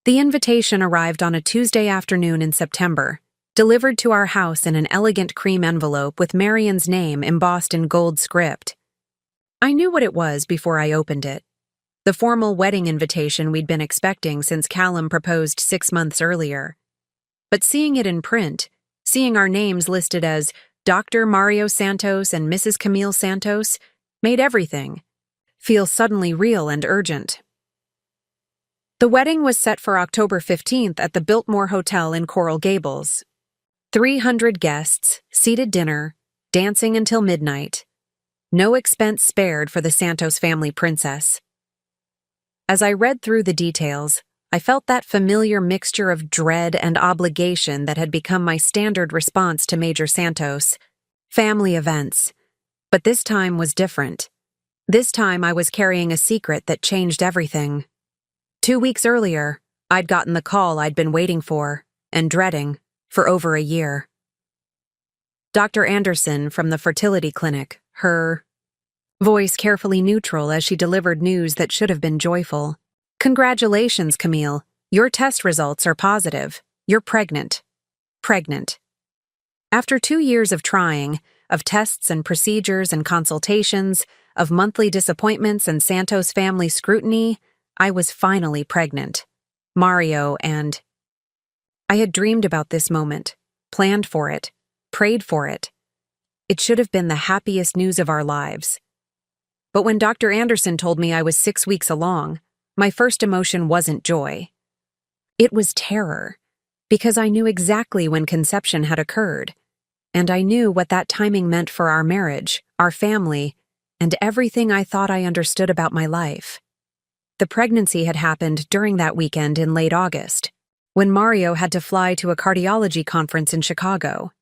The invitation arrived on a Tuesday afternoon in September, delivered to our house in an elegant cream envelope with Marion's name embossed in gold script. I knew what it was before I opened it. The formal wedding invitation we'd been expecting since Callum proposed 6 months earlier. But seeing it in print, seeing our names listed as Dr. Mario Santos and Mrs. Camille Santos, made everything feel suddenly real and urgent. The wedding was set for October 15th at the Biltmore Hotel in Coral Gables. 300 guests, seated dinner, dancing until midnight. No expense spared for the Santos family princess. As I read through the details, I felt that familiar mixture of dread and obligation that had become my standard response to Major Santos. Family events. But this time was different. This time I was carrying a secret that changed everything. 2 weeks earlier, I'd gotten the call I'd been waiting for, and dreading, for over a year. Dr. Anderson from the fertility clinic, her voice carefully neutral as she delivered news that should have been joyful. Congratulations, Camille. Your test results are positive. You're pregnant. Pregnant. After 2 years of trying, of tests and procedures and consultations, of monthly disappointments and Santos family scrutiny, I was finally pregnant. Mario and I had dreamed about this moment, planned for it, prayed for it. It should have been the happiest news of our lives. But when Dr. Anderson told me I was 6 weeks along, my first emotion wasn't joy. It was terror, because I knew exactly when conception had occurred, and I knew what that timing meant for our marriage, our family, and everything I thought I understood about my life. The pregnancy had happened during that weekend in late August, when Mario had to fly to a cardiology conference in Chicago.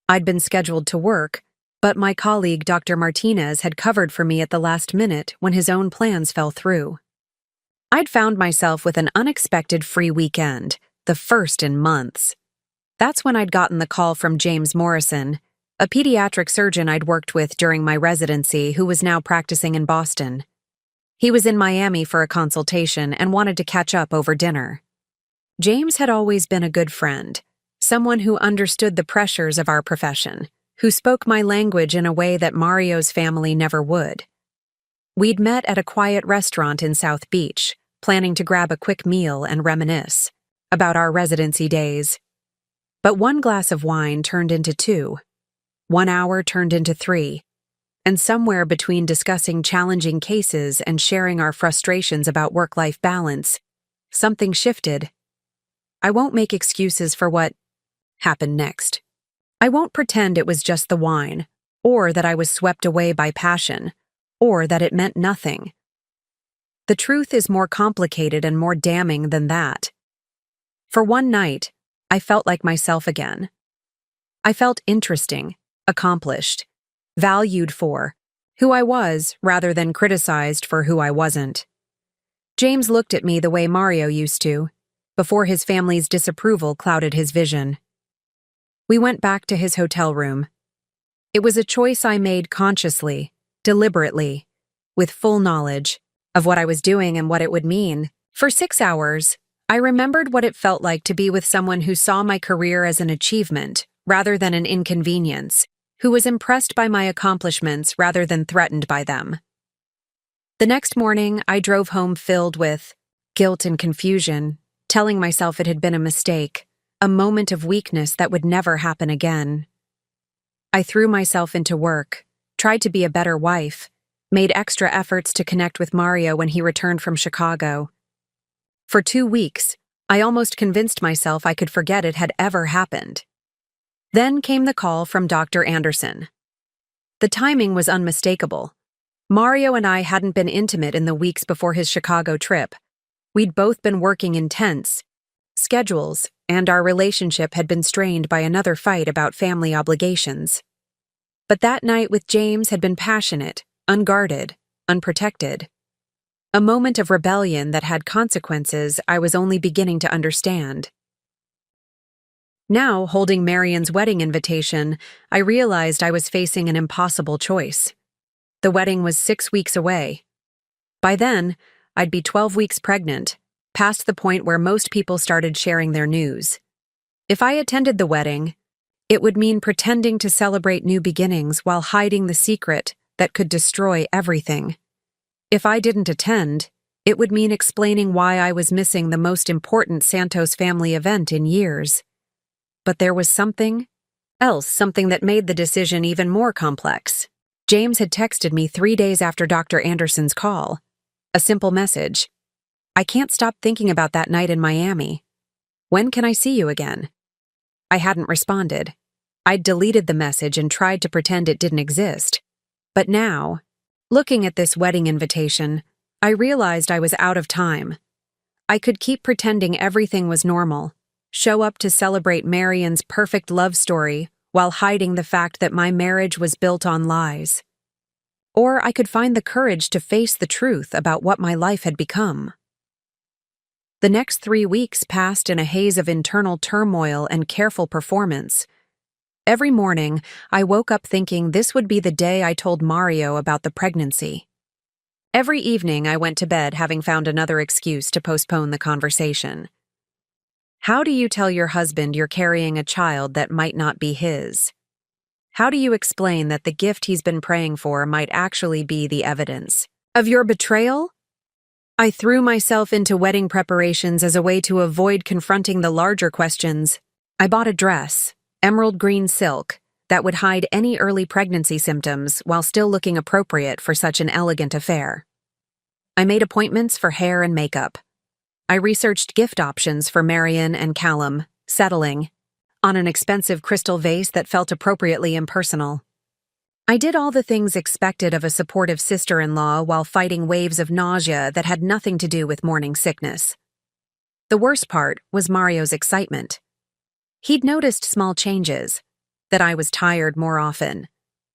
I'd been scheduled to work, but my colleague Dr. Martinez had covered for me at the last minute when his own plans fell through. I'd found myself with an unexpected free weekend, the first in months. That's when I'd gotten the call from James Morrison, a pediatric surgeon I'd worked with during my residency who was now practicing in Boston. He was in Miami for a consultation and wanted to catch up over dinner. James had always been a good friend, someone who understood the pressures of our profession, who spoke my language in a way that Mario's family never would. We'd met at a quiet restaurant in South Beach, planning to grab a quick meal and reminisce about our residency days. But one glass of wine turned into 2, 1 hour turned into 3, and somewhere between discussing challenging cases and sharing our frustrations about work-life balance, something shifted. I won't make excuses for what happened next. I won't pretend it was just the wine, or that I was swept away by passion, or that it meant nothing. The truth is more complicated and more damning than that. For one night, I felt like myself again. I felt interesting, accomplished, valued for who I was rather than criticized for who I wasn't. James looked at me the way Mario used to, before his family's disapproval clouded his vision. We went back to his hotel room. It was a choice I made consciously, deliberately, with full knowledge of what I was doing and what it would mean. For 6 hours, I remembered what it felt like to be with someone who saw my career as an achievement rather than an inconvenience, who was impressed by my accomplishments rather than threatened by them. The next morning, I drove home filled with guilt and confusion, telling myself it had been a mistake, a moment of weakness that would never happen again. I threw myself into work, tried to be a better wife, made extra efforts to connect with Mario when he returned from Chicago. For 2 weeks, I almost convinced myself I could forget it had ever happened. Then came the call from Dr. Anderson. The timing was unmistakable. Mario and I hadn't been intimate in the weeks before his Chicago trip. We'd both been working intense schedules, and our relationship had been strained by another fight about family obligations. But that night with James had been passionate, unguarded, unprotected. A moment of rebellion that had consequences I was only beginning to understand. Now, holding Marion's wedding invitation, I realized I was facing an impossible choice. The wedding was 6 weeks away. By then, I'd be 12 weeks pregnant, past the point where most people started sharing their news. If I attended the wedding, it would mean pretending to celebrate new beginnings while hiding the secret that could destroy everything. If I didn't attend, it would mean explaining why I was missing the most important Santos family event in years. But there was something else, something that made the decision even more complex. James had texted me 3 days after Dr. Anderson's call. A simple message. I can't stop thinking about that night in Miami. When can I see you again? I hadn't responded. I'd deleted the message and tried to pretend it didn't exist. But now, looking at this wedding invitation, I realized I was out of time. I could keep pretending everything was normal, show up to celebrate Marion's perfect love story while hiding the fact that my marriage was built on lies. Or I could find the courage to face the truth about what my life had become. The next 3 weeks passed in a haze of internal turmoil and careful performance. Every morning, I woke up thinking this would be the day I told Mario about the pregnancy. Every evening, I went to bed having found another excuse to postpone the conversation. How do you tell your husband you're carrying a child that might not be his? How do you explain that the gift he's been praying for might actually be the evidence of your betrayal? I threw myself into wedding preparations as a way to avoid confronting the larger questions. I bought a dress, emerald green silk, that would hide any early pregnancy symptoms while still looking appropriate for such an elegant affair. I made appointments for hair and makeup. I researched gift options for Marion and Callum, settling on an expensive crystal vase that felt appropriately impersonal. I did all the things expected of a supportive sister-in-law while fighting waves of nausea that had nothing to do with morning sickness. The worst part was Mario's excitement. He'd noticed small changes, that I was tired more often,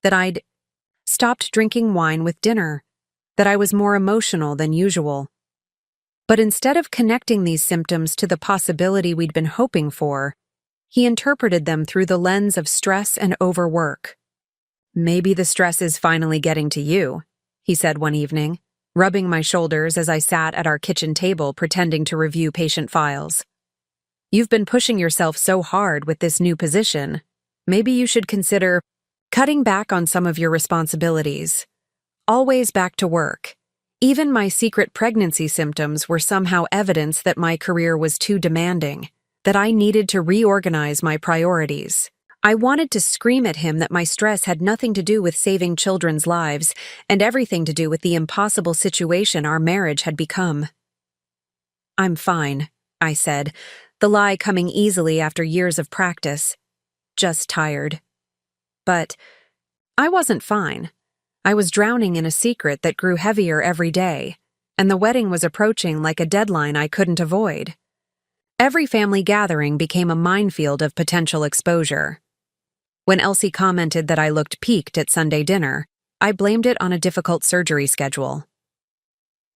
that I'd stopped drinking wine with dinner, that I was more emotional than usual. But instead of connecting these symptoms to the possibility we'd been hoping for, he interpreted them through the lens of stress and overwork. "Maybe the stress is finally getting to you," he said one evening, rubbing my shoulders as I sat at our kitchen table pretending to review patient files. "You've been pushing yourself so hard with this new position. Maybe you should consider cutting back on some of your responsibilities. Always back to work." Even my secret pregnancy symptoms were somehow evidence that my career was too demanding, that I needed to reorganize my priorities. I wanted to scream at him that my stress had nothing to do with saving children's lives and everything to do with the impossible situation our marriage had become. "I'm fine," I said, the lie coming easily after years of practice. "Just tired." But I wasn't fine. I was drowning in a secret that grew heavier every day, and the wedding was approaching like a deadline I couldn't avoid. Every family gathering became a minefield of potential exposure. When Elsie commented that I looked peaked at Sunday dinner, I blamed it on a difficult surgery schedule.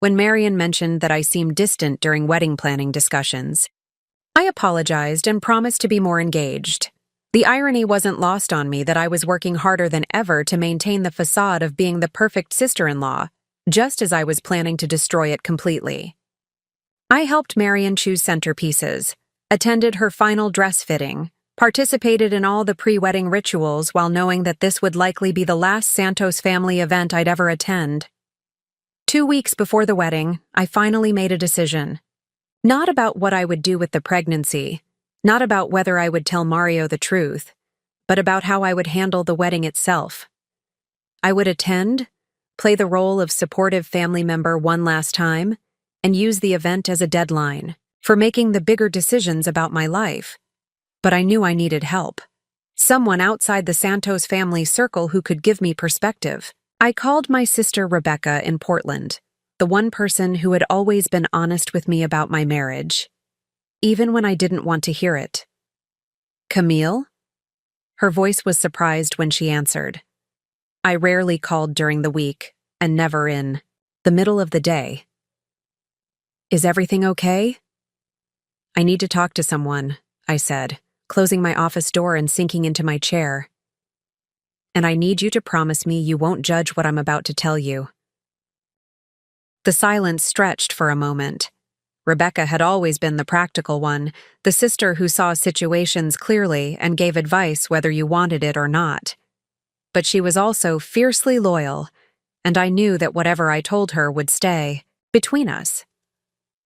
When Marion mentioned that I seemed distant during wedding planning discussions, I apologized and promised to be more engaged. The irony wasn't lost on me that I was working harder than ever to maintain the facade of being the perfect sister-in-law, just as I was planning to destroy it completely. I helped Marion choose centerpieces, attended her final dress fitting, participated in all the pre-wedding rituals while knowing that this would likely be the last Santos family event I'd ever attend. 2 weeks before the wedding, I finally made a decision. Not about what I would do with the pregnancy, not about whether I would tell Mario the truth, but about how I would handle the wedding itself. I would attend, play the role of supportive family member one last time, and use the event as a deadline for making the bigger decisions about my life. But I knew I needed help. Someone outside the Santos family circle who could give me perspective. I called my sister Rebecca in Portland, the one person who had always been honest with me about my marriage, even when I didn't want to hear it. "Camille?" Her voice was surprised when she answered. I rarely called during the week, and never in the middle of the day. "Is everything okay?" "I need to talk to someone," I said, closing my office door and sinking into my chair. "And I need you to promise me you won't judge what I'm about to tell you." The silence stretched for a moment. Rebecca had always been the practical one, the sister who saw situations clearly and gave advice whether you wanted it or not. But she was also fiercely loyal, and I knew that whatever I told her would stay between us.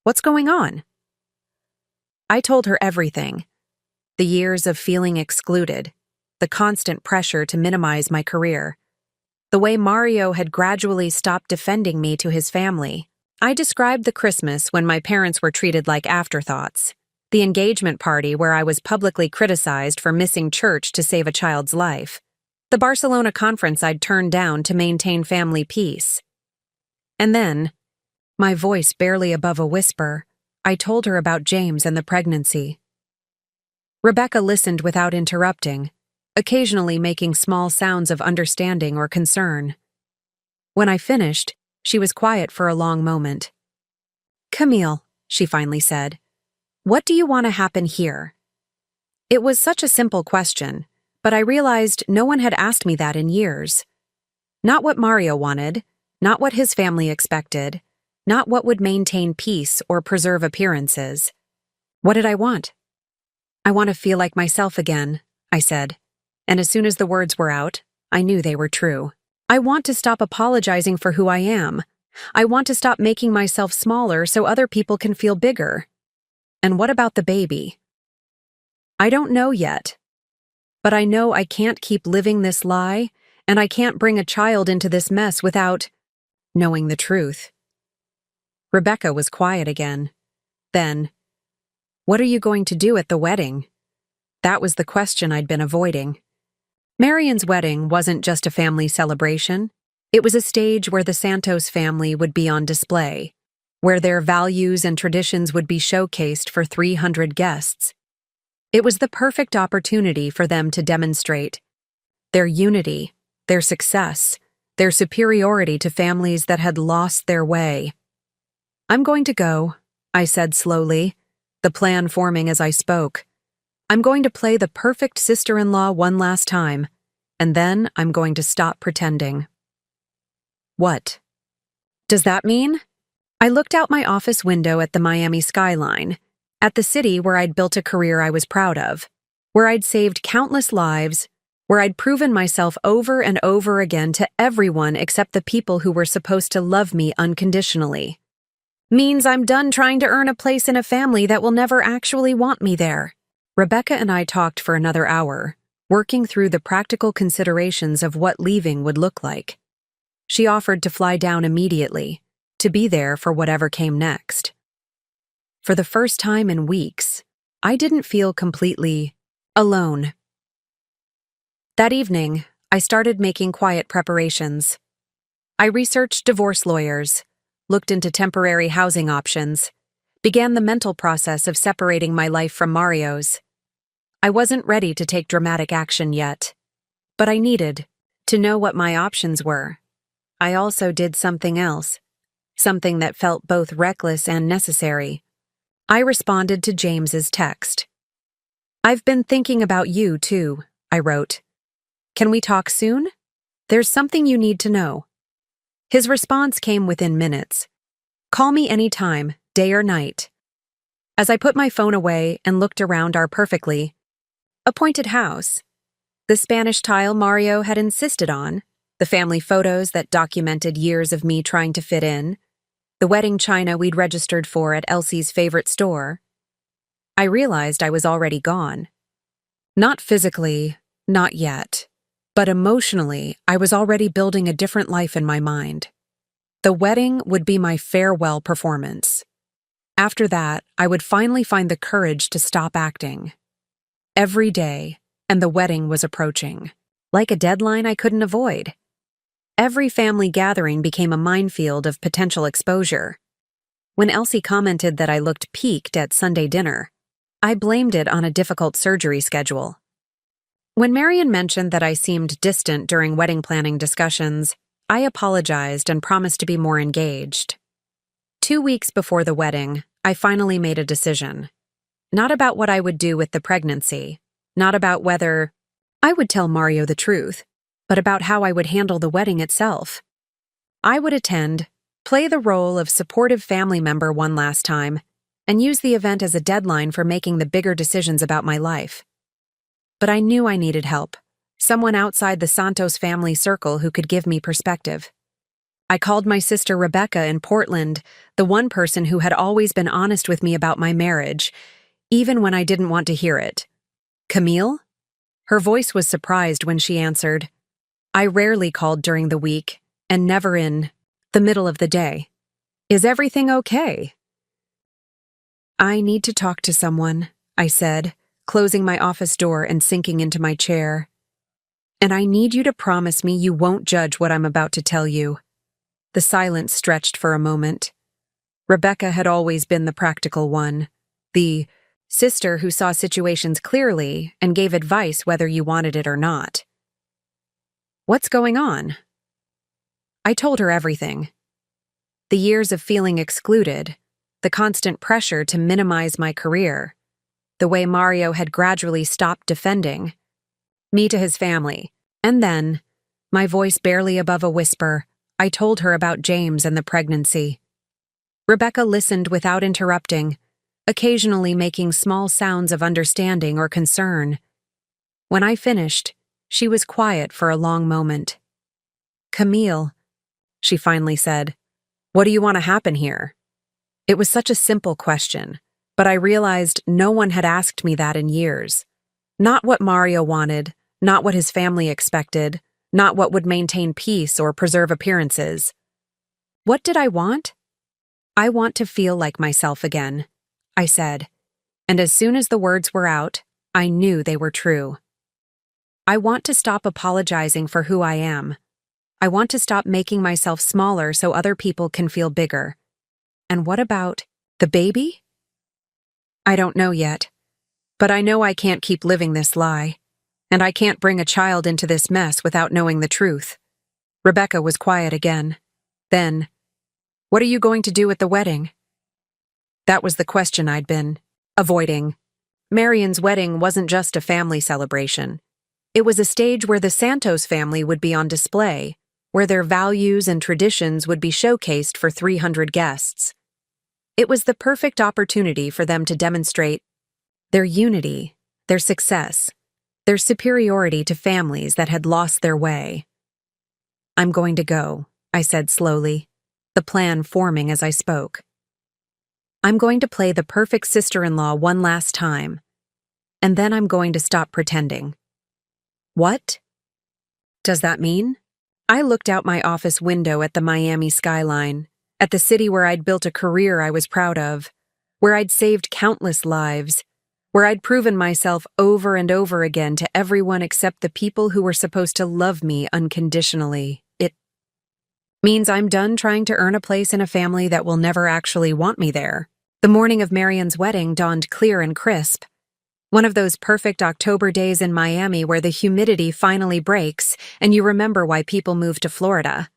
"What's going on?" I told her everything. The years of feeling excluded, the constant pressure to minimize my career, the way Mario had gradually stopped defending me to his family. I described the Christmas when my parents were treated like afterthoughts, the engagement party where I was publicly criticized for missing church to save a child's life, the Barcelona conference I'd turned down to maintain family peace. And then, my voice barely above a whisper, I told her about James and the pregnancy. Rebecca listened without interrupting, occasionally making small sounds of understanding or concern. When I finished, she was quiet for a long moment. "Camille," she finally said, "what do you want to happen here?" It was such a simple question, But I realized no one had asked me that in years. Not what Mario wanted, not what his family expected, not what would maintain peace or preserve appearances. What did I want? I want to feel like myself again, I said. And as soon as the words were out, I knew they were true. I want to stop apologizing for who I am. I want to stop making myself smaller so other people can feel bigger. And what about the baby? I don't know yet. But I know I can't keep living this lie, and I can't bring a child into this mess without knowing the truth. Rebecca was quiet again. Then, what are you going to do at the wedding? That was the question I'd been avoiding. Marion's wedding wasn't just a family celebration. It was a stage where the Santos family would be on display, where their values and traditions would be showcased for 300 guests. It was the perfect opportunity for them to demonstrate their unity, their success, their superiority to families that had lost their way. I'm going to go, I said slowly, the plan forming as I spoke. I'm going to play the perfect sister-in-law one last time, and then I'm going to stop pretending. What does that mean? I looked out my office window at the Miami skyline, at the city where I'd built a career I was proud of, where I'd saved countless lives, where I'd proven myself over and over again to everyone except the people who were supposed to love me unconditionally. Means I'm done trying to earn a place in a family that will never actually want me there. Rebecca and I talked for another hour, working through the practical considerations of what leaving would look like. She offered to fly down immediately, to be there for whatever came next. For the first time in weeks, I didn't feel completely alone. That evening, I started making quiet preparations. I researched divorce lawyers, looked into temporary housing options, began the mental process of separating my life from Mario's. I wasn't ready to take dramatic action yet, but I needed to know what my options were. I also did something else, something that felt both reckless and necessary. I responded to James's text. I've been thinking about you, too, I wrote. Can we talk soon? There's something you need to know. His response came within minutes. Call me anytime, day or night. As I put my phone away and looked around our perfectly appointed house, the Spanish tile Mario had insisted on, the family photos that documented years of me trying to fit in, the wedding china we'd registered for at Elsie's favorite store, I realized I was already gone. Not physically, not yet, but emotionally, I was already building a different life in my mind. The wedding would be my farewell performance. After that, I would finally find the courage to stop acting. Every day, and the wedding was approaching, like a deadline I couldn't avoid. Every family gathering became a minefield of potential exposure. When Elsie commented that I looked peaked at Sunday dinner, I blamed it on a difficult surgery schedule. When Marion mentioned that I seemed distant during wedding planning discussions, I apologized and promised to be more engaged. 2 weeks before the wedding, I finally made a decision. Not about what I would do with the pregnancy, not about whether I would tell Mario the truth, but about how I would handle the wedding itself. I would attend, play the role of supportive family member one last time, and use the event as a deadline for making the bigger decisions about my life. But I knew I needed help, someone outside the Santos family circle who could give me perspective. I called my sister Rebecca in Portland, the one person who had always been honest with me about my marriage, even when I didn't want to hear it. Camille? Her voice was surprised when she answered. I rarely called during the week, and never in the middle of the day. Is everything okay? I need to talk to someone, I said, closing my office door and sinking into my chair. And I need you to promise me you won't judge what I'm about to tell you. The silence stretched for a moment. Rebecca had always been the practical one, the sister who saw situations clearly and gave advice whether you wanted it or not. What's going on? I told her everything. The years of feeling excluded, the constant pressure to minimize my career, the way Mario had gradually stopped defending. me to his family. And then, my voice barely above a whisper, I told her about James and the pregnancy. Rebecca listened without interrupting, occasionally making small sounds of understanding or concern. When I finished, she was quiet for a long moment. "Camille," she finally said, "what do you want to happen here?" It was such a simple question, but I realized no one had asked me that in years. Not what Mario wanted, not what his family expected, not what would maintain peace or preserve appearances. What did I want? "I want to feel like myself again," I said, and as soon as the words were out, I knew they were true. I want to stop apologizing for who I am. I want to stop making myself smaller so other people can feel bigger. And what about the baby? I don't know yet, but I know I can't keep living this lie, and I can't bring a child into this mess without knowing the truth. Rebecca was quiet again. Then, "What are you going to do at the wedding?" That was the question I'd been avoiding. Marion's wedding wasn't just a family celebration. It was a stage where the Santos family would be on display, where their values and traditions would be showcased for 300 guests. It was the perfect opportunity for them to demonstrate their unity, their success, their superiority to families that had lost their way. "I'm going to go," I said slowly, the plan forming as I spoke. "I'm going to play the perfect sister-in-law one last time, and then I'm going to stop pretending." "What does that mean?" I looked out my office window at the Miami skyline, at the city where I'd built a career I was proud of, where I'd saved countless lives, where I'd proven myself over and over again to everyone except the people who were supposed to love me unconditionally. It means I'm done trying to earn a place in a family that will never actually want me there. The morning of Marion's wedding dawned clear and crisp. One of those perfect October days in Miami where the humidity finally breaks and you remember why people move to Florida.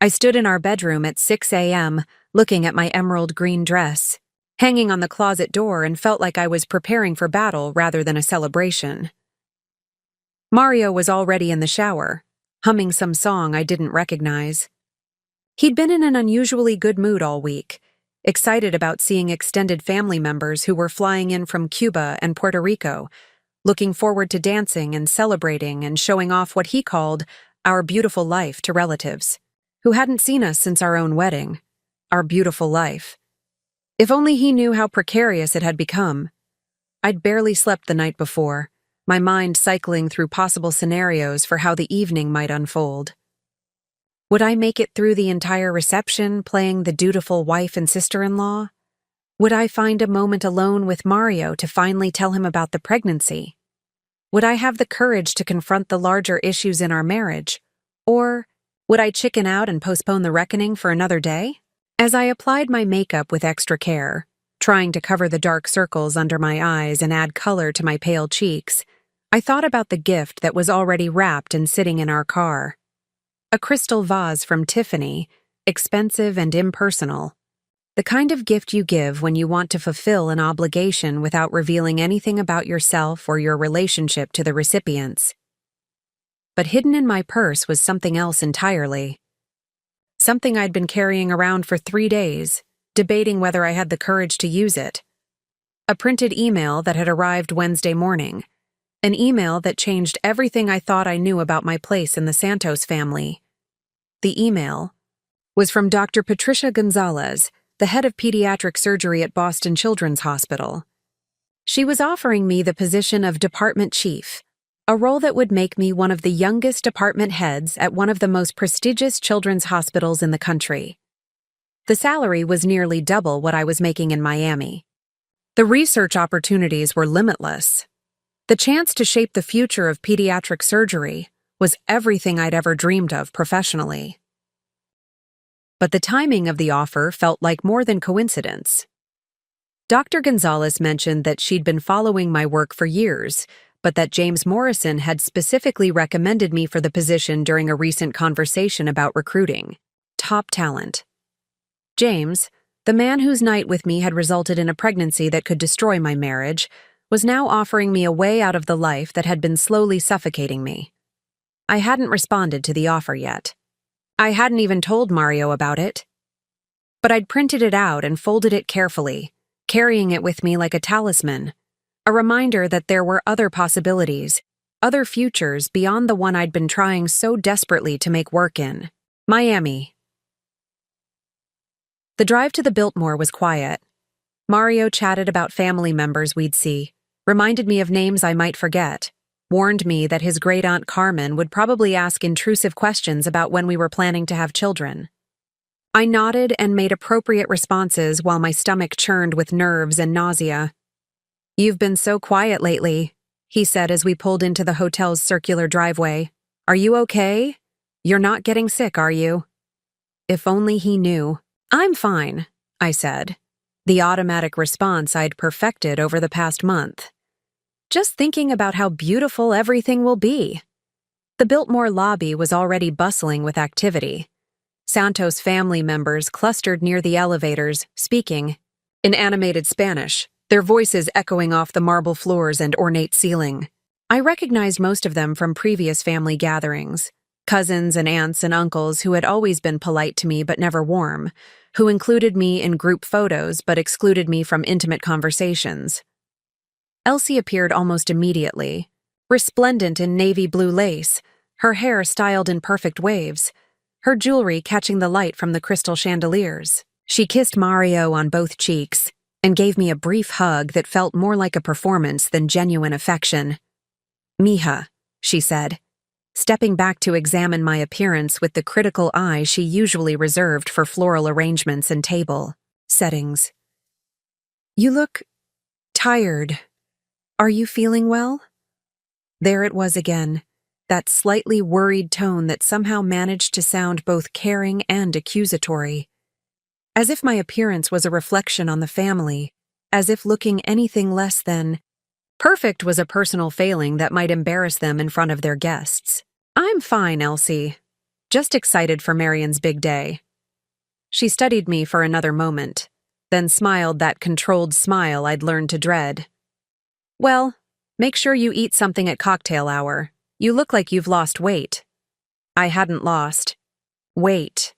I stood in our bedroom at 6 a.m., looking at my emerald green dress, hanging on the closet door, and felt like I was preparing for battle rather than a celebration. Mario was already in the shower, humming some song I didn't recognize. He'd been in an unusually good mood all week, excited about seeing extended family members who were flying in from Cuba and Puerto Rico, looking forward to dancing and celebrating and showing off what he called our beautiful life to relatives who hadn't seen us since our own wedding. Our beautiful life. If only he knew how precarious it had become. I'd barely slept the night before, my mind cycling through possible scenarios for how the evening might unfold. Would I make it through the entire reception playing the dutiful wife and sister-in-law? Would I find a moment alone with Mario to finally tell him about the pregnancy? Would I have the courage to confront the larger issues in our marriage? Or would I chicken out and postpone the reckoning for another day? As I applied my makeup with extra care, trying to cover the dark circles under my eyes and add color to my pale cheeks, I thought about the gift that was already wrapped and sitting in our car. A crystal vase from Tiffany, expensive and impersonal. The kind of gift you give when you want to fulfill an obligation without revealing anything about yourself or your relationship to the recipients. But hidden in my purse was something else entirely. Something I'd been carrying around for 3 days, debating whether I had the courage to use it. A printed email that had arrived Wednesday morning. An email that changed everything I thought I knew about my place in the Santos family. The email was from Dr. Patricia Gonzalez, the head of pediatric surgery at Boston Children's Hospital. She was offering me the position of department chief, a role that would make me one of the youngest department heads at one of the most prestigious children's hospitals in the country. The salary was nearly double what I was making in Miami. The research opportunities were limitless. The chance to shape the future of pediatric surgery was everything I'd ever dreamed of professionally. But the timing of the offer felt like more than coincidence. Dr. Gonzalez mentioned that she'd been following my work for years, but that James Morrison had specifically recommended me for the position during a recent conversation about recruiting top talent. James, the man whose night with me had resulted in a pregnancy that could destroy my marriage, was now offering me a way out of the life that had been slowly suffocating me. I hadn't responded to the offer yet. I hadn't even told Mario about it. But I'd printed it out and folded it carefully, carrying it with me like a talisman, a reminder that there were other possibilities, other futures beyond the one I'd been trying so desperately to make work in. Miami. The drive to the Biltmore was quiet. Mario chatted about family members we'd see, reminded me of names I might forget, warned me that his great-aunt Carmen would probably ask intrusive questions about when we were planning to have children. I nodded and made appropriate responses while my stomach churned with nerves and nausea. "You've been so quiet lately," he said as we pulled into the hotel's circular driveway. "Are you okay? You're not getting sick, are you?" If only he knew. "I'm fine," I said, the automatic response I'd perfected over the past month. "Just thinking about how beautiful everything will be." The Biltmore lobby was already bustling with activity. Santos family members clustered near the elevators, speaking in animated Spanish, their voices echoing off the marble floors and ornate ceiling. I recognized most of them from previous family gatherings, cousins and aunts and uncles who had always been polite to me but never warm, who included me in group photos but excluded me from intimate conversations. Elsie appeared almost immediately, resplendent in navy blue lace, her hair styled in perfect waves, her jewelry catching the light from the crystal chandeliers. She kissed Mario on both cheeks and gave me a brief hug that felt more like a performance than genuine affection. "Mija," she said, stepping back to examine my appearance with the critical eye she usually reserved for floral arrangements and table settings. "You look tired. Are you feeling well?" There it was again, that slightly worried tone that somehow managed to sound both caring and accusatory. As if my appearance was a reflection on the family, as if looking anything less than perfect was a personal failing that might embarrass them in front of their guests. "I'm fine, Elsie. Just excited for Marion's big day." She studied me for another moment, then smiled that controlled smile I'd learned to dread. "Well, make sure you eat something at cocktail hour. You look like you've lost weight." I hadn't lost weight.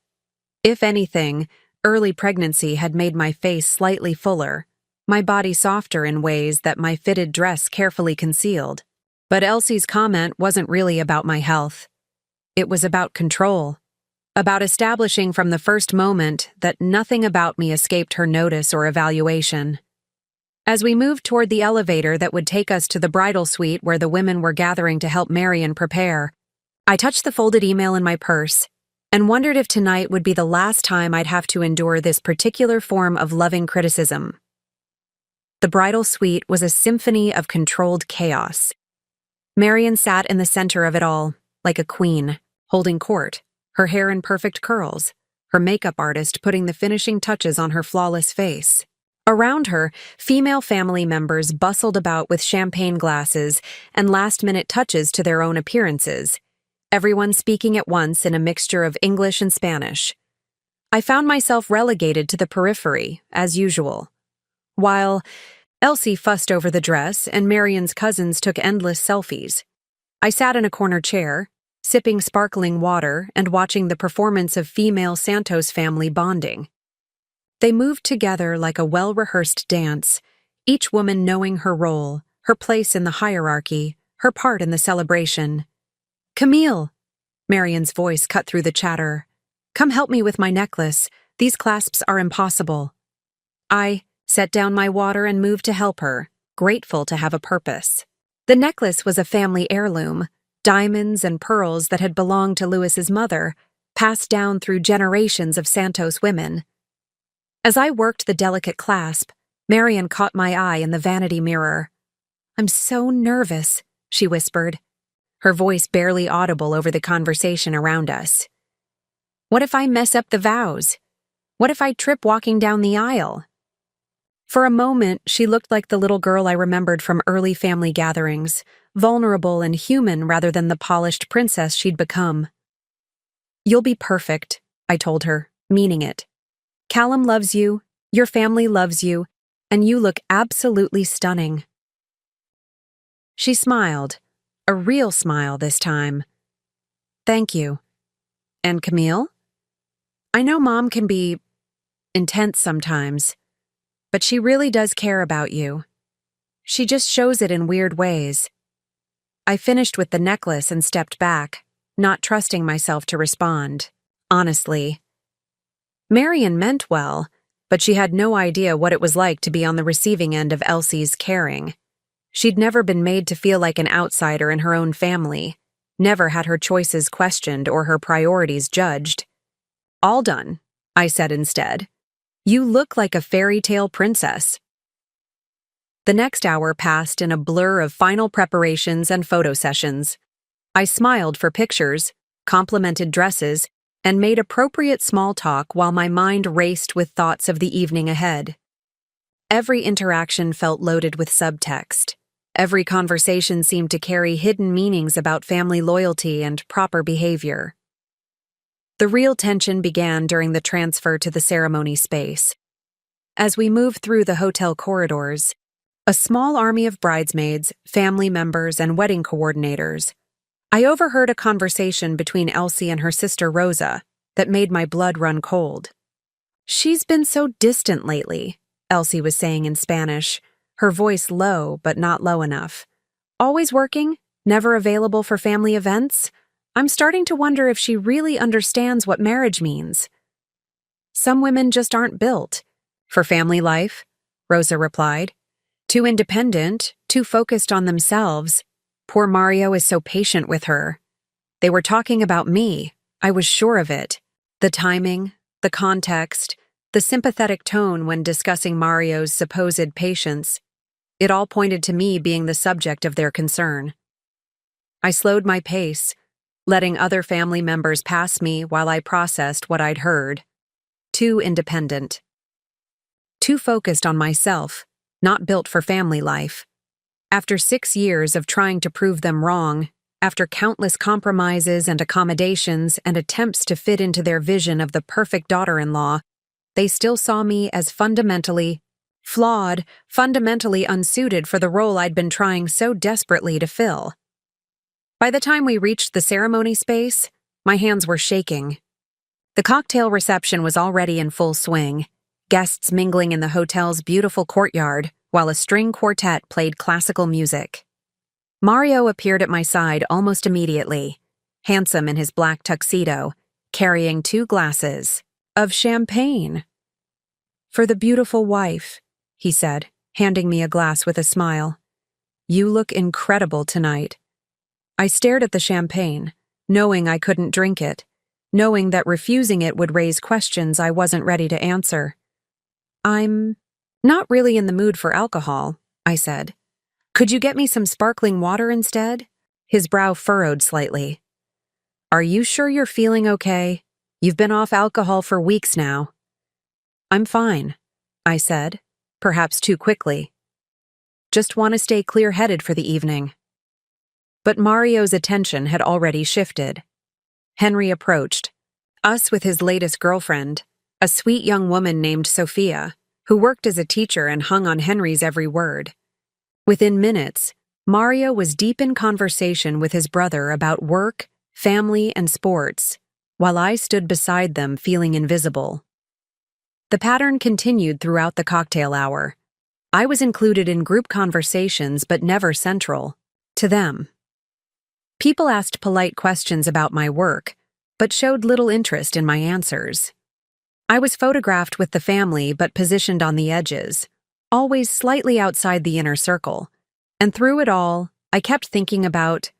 If anything, early pregnancy had made my face slightly fuller, my body softer in ways that my fitted dress carefully concealed. But Elsie's comment wasn't really about my health. It was about control, about establishing from the first moment that nothing about me escaped her notice or evaluation. As we moved toward the elevator that would take us to the bridal suite where the women were gathering to help Marion prepare, I touched the folded email in my purse and wondered if tonight would be the last time I'd have to endure this particular form of loving criticism. The bridal suite was a symphony of controlled chaos. Marion sat in the center of it all, like a queen, holding court, her hair in perfect curls, her makeup artist putting the finishing touches on her flawless face. Around her, female family members bustled about with champagne glasses and last-minute touches to their own appearances, everyone speaking at once in a mixture of English and Spanish. I found myself relegated to the periphery, as usual. While Elsie fussed over the dress and Marion's cousins took endless selfies, I sat in a corner chair, sipping sparkling water and watching the performance of female Santos family bonding. They moved together like a well-rehearsed dance, each woman knowing her role, her place in the hierarchy, her part in the celebration. "Camille," Marion's voice cut through the chatter. "Come help me with my necklace. These clasps are impossible." I set down my water and moved to help her, grateful to have a purpose. The necklace was a family heirloom, diamonds and pearls that had belonged to Louis's mother, passed down through generations of Santos women. As I worked the delicate clasp, Marion caught my eye in the vanity mirror. "I'm so nervous," she whispered, her voice barely audible over the conversation around us. "What if I mess up the vows? What if I trip walking down the aisle?" For a moment, she looked like the little girl I remembered from early family gatherings, vulnerable and human rather than the polished princess she'd become. "You'll be perfect," I told her, meaning it. "Callum loves you, your family loves you, and you look absolutely stunning." She smiled, a real smile this time. Thank you. And Camille? I know Mom can be intense sometimes, but she really does care about you. She just shows it in weird ways. I finished with the necklace and stepped back, not trusting myself to respond. Honestly. Marian meant well, but she had no idea what it was like to be on the receiving end of Elsie's caring. She'd never been made to feel like an outsider in her own family, never had her choices questioned or her priorities judged. All done, I said instead. You look like a fairy tale princess. The next hour passed in a blur of final preparations and photo sessions. I smiled for pictures, complimented dresses, and made appropriate small talk while my mind raced with thoughts of the evening ahead. Every interaction felt loaded with subtext. Every conversation seemed to carry hidden meanings about family loyalty and proper behavior. The real tension began during the transfer to the ceremony space. As we moved through the hotel corridors, a small army of bridesmaids, family members, and wedding coordinators, I overheard a conversation between Elsie and her sister Rosa that made my blood run cold. She's been so distant lately, Elsie was saying in Spanish, her voice low but not low enough. Always working, never available for family events. I'm starting to wonder if she really understands what marriage means. Some women just aren't built for family life, Rosa replied. Too independent, too focused on themselves. Poor Mario is so patient with her. They were talking about me. I was sure of it. The timing, the context, the sympathetic tone when discussing Mario's supposed patience. It all pointed to me being the subject of their concern. I slowed my pace, letting other family members pass me while I processed what I'd heard. Too independent. Too focused on myself, not built for family life. After 6 years of trying to prove them wrong, after countless compromises and accommodations and attempts to fit into their vision of the perfect daughter-in-law, they still saw me as fundamentally flawed, fundamentally unsuited for the role I'd been trying so desperately to fill. By the time we reached the ceremony space, my hands were shaking. The cocktail reception was already in full swing, guests mingling in the hotel's beautiful courtyard, while a string quartet played classical music. Mario appeared at my side almost immediately, handsome in his black tuxedo, carrying 2 glasses of champagne. For the beautiful wife, he said, handing me a glass with a smile. You look incredible tonight. I stared at the champagne, knowing I couldn't drink it, knowing that refusing it would raise questions I wasn't ready to answer. I'm not really in the mood for alcohol, I said. Could you get me some sparkling water instead? His brow furrowed slightly. Are you sure you're feeling okay? You've been off alcohol for weeks now. I'm fine, I said, perhaps too quickly. Just want to stay clear-headed for the evening. But Mario's attention had already shifted. Henry approached, us with his latest girlfriend, a sweet young woman named Sophia, who worked as a teacher and hung on Henry's every word. Within minutes, Mario was deep in conversation with his brother about work, family, and sports, while I stood beside them feeling invisible. The pattern continued throughout the cocktail hour. I was included in group conversations but never central to them. People asked polite questions about my work, but showed little interest in my answers. I was photographed with the family but positioned on the edges, always slightly outside the inner circle, and through it all, I kept thinking about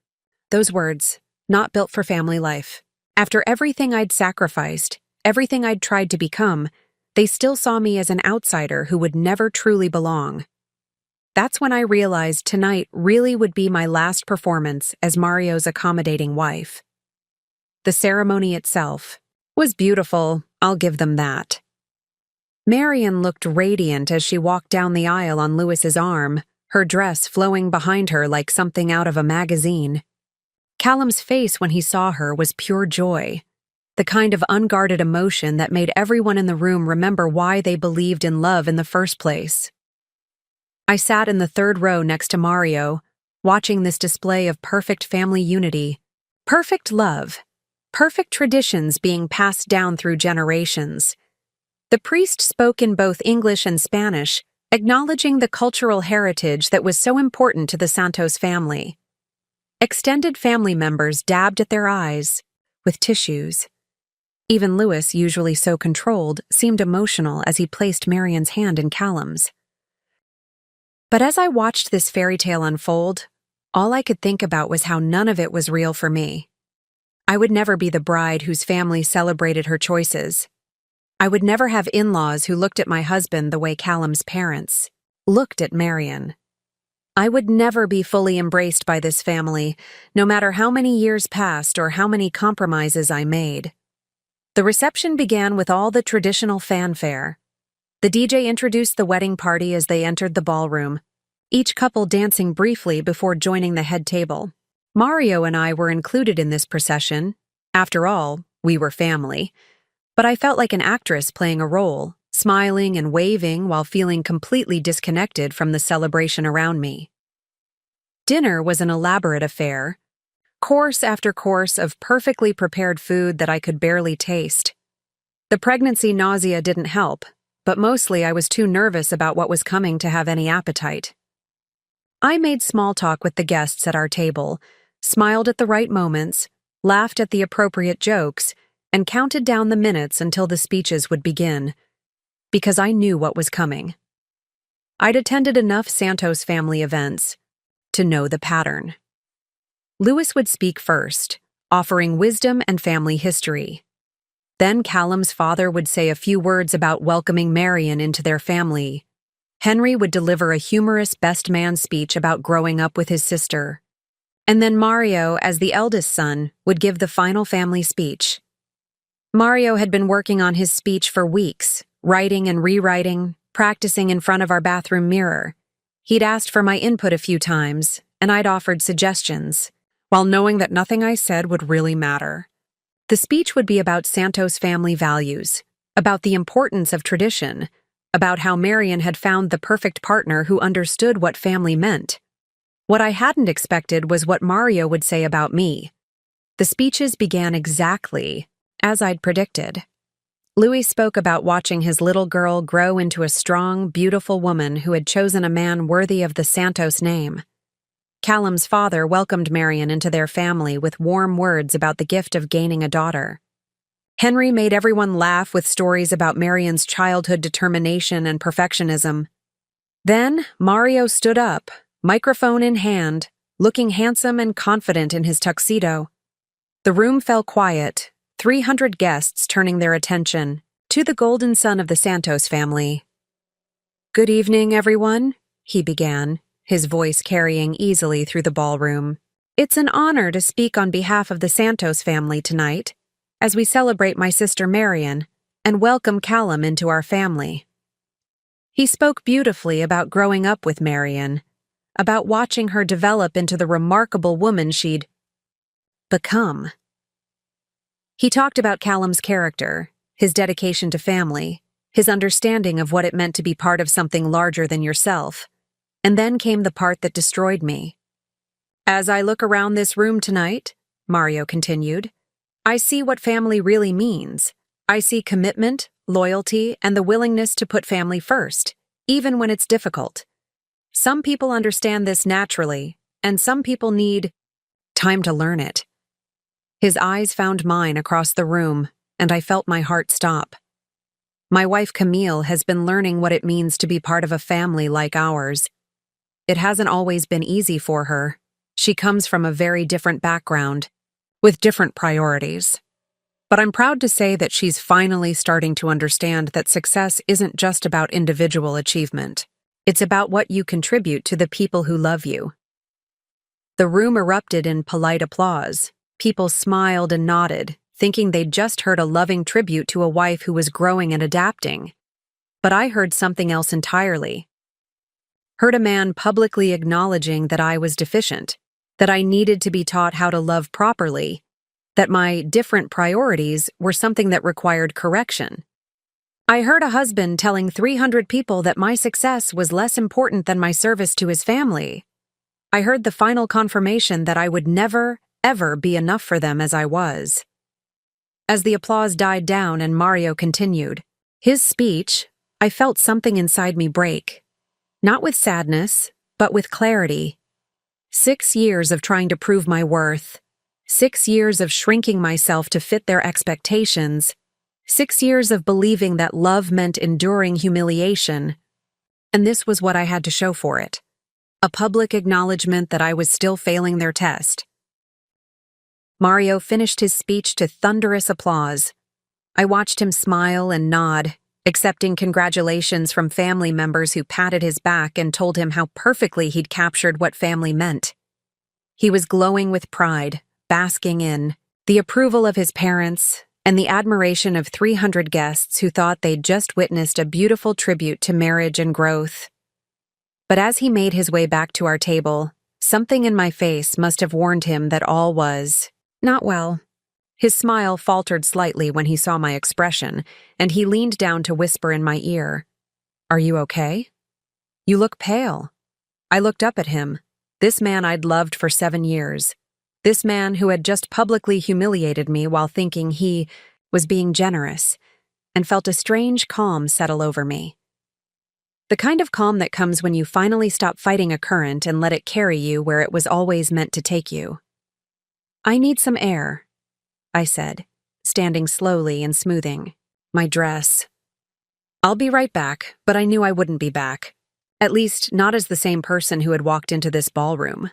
those words, not built for family life. After everything I'd sacrificed, everything I'd tried to become, they still saw me as an outsider who would never truly belong. That's when I realized tonight really would be my last performance as Mario's accommodating wife. The ceremony itself was beautiful, I'll give them that. Marian looked radiant as she walked down the aisle on Louis's arm, her dress flowing behind her like something out of a magazine. Callum's face when he saw her was pure joy, the kind of unguarded emotion that made everyone in the room remember why they believed in love in the first place. I sat in the 3rd row next to Mario, watching this display of perfect family unity, perfect love, perfect traditions being passed down through generations. The priest spoke in both English and Spanish, acknowledging the cultural heritage that was so important to the Santos family. Extended family members dabbed at their eyes with tissues. Even Louis, usually so controlled, seemed emotional as he placed Marian's hand in Callum's. But as I watched this fairy tale unfold, all I could think about was how none of it was real for me. I would never be the bride whose family celebrated her choices. I would never have in-laws who looked at my husband the way Callum's parents looked at Marian. I would never be fully embraced by this family, no matter how many years passed or how many compromises I made. The reception began with all the traditional fanfare. The DJ introduced the wedding party as they entered the ballroom, each couple dancing briefly before joining the head table. Mario and I were included in this procession. After all, we were family. But I felt like an actress playing a role, smiling and waving while feeling completely disconnected from the celebration around me. Dinner was an elaborate affair, course after course of perfectly prepared food that I could barely taste. The pregnancy nausea didn't help, but mostly I was too nervous about what was coming to have any appetite. I made small talk with the guests at our table, smiled at the right moments, laughed at the appropriate jokes, and counted down the minutes until the speeches would begin, because I knew what was coming. I'd attended enough Santos family events to know the pattern. Louis would speak first, offering wisdom and family history. Then Callum's father would say a few words about welcoming Marian into their family. Henry would deliver a humorous best man speech about growing up with his sister. And then Mario, as the eldest son, would give the final family speech. Mario had been working on his speech for weeks, writing and rewriting, practicing in front of our bathroom mirror. He'd asked for my input a few times, and I'd offered suggestions, while knowing that nothing I said would really matter. The speech would be about Santos family values, about the importance of tradition, about how Marian had found the perfect partner who understood what family meant. What I hadn't expected was what Mario would say about me. The speeches began exactly as I'd predicted. Louis spoke about watching his little girl grow into a strong, beautiful woman who had chosen a man worthy of the Santos name. Callum's father welcomed Marian into their family with warm words about the gift of gaining a daughter. Henry made everyone laugh with stories about Marian's childhood determination and perfectionism. Then Mario stood up, microphone in hand, looking handsome and confident in his tuxedo. The room fell quiet, 300 guests turning their attention to the golden son of the Santos family. "Good evening, everyone," he began, his voice carrying easily through the ballroom. "It's an honor to speak on behalf of the Santos family tonight, as we celebrate my sister Marian and welcome Callum into our family." He spoke beautifully about growing up with Marian, about watching her develop into the remarkable woman she'd become. He talked about Callum's character, his dedication to family, his understanding of what it meant to be part of something larger than yourself. And then came the part that destroyed me. "As I look around this room tonight," Mario continued, "I see what family really means. I see commitment, loyalty, and the willingness to put family first, even when it's difficult. Some people understand this naturally, and some people need time to learn it." His eyes found mine across the room, and I felt my heart stop. My wife Camille has been learning what it means to be part of a family like ours. It hasn't always been easy for her. She comes from a very different background, with different priorities. But I'm proud to say that she's finally starting to understand that success isn't just about individual achievement. It's about what you contribute to the people who love you. The room erupted in polite applause. People smiled and nodded, thinking they'd just heard a loving tribute to a wife who was growing and adapting. But I heard something else entirely. Heard a man publicly acknowledging that I was deficient, that I needed to be taught how to love properly, that my different priorities were something that required correction. I heard a husband telling 300 people that my success was less important than my service to his family. I heard the final confirmation that I would never, ever be enough for them as I was. As the applause died down and Mario continued his speech, I felt something inside me break. Not with sadness, but with clarity. 6 years of trying to prove my worth. 6 years of shrinking myself to fit their expectations. 6 years of believing that love meant enduring humiliation. And this was what I had to show for it. A public acknowledgement that I was still failing their test. Mario finished his speech to thunderous applause. I watched him smile and nod, accepting congratulations from family members who patted his back and told him how perfectly he'd captured what family meant. He was glowing with pride, basking in the approval of his parents and the admiration of 300 guests who thought they'd just witnessed a beautiful tribute to marriage and growth. But as he made his way back to our table, something in my face must have warned him that all was not well. His smile faltered slightly when he saw my expression, and he leaned down to whisper in my ear, "Are you okay? You look pale." I looked up at him, this man I'd loved for 7 years, this man who had just publicly humiliated me while thinking he was being generous, and felt a strange calm settle over me. The kind of calm that comes when you finally stop fighting a current and let it carry you where it was always meant to take you. "I need some air," I said, standing slowly and smoothing my dress. "I'll be right back," but I knew I wouldn't be back. At least, not as the same person who had walked into this ballroom.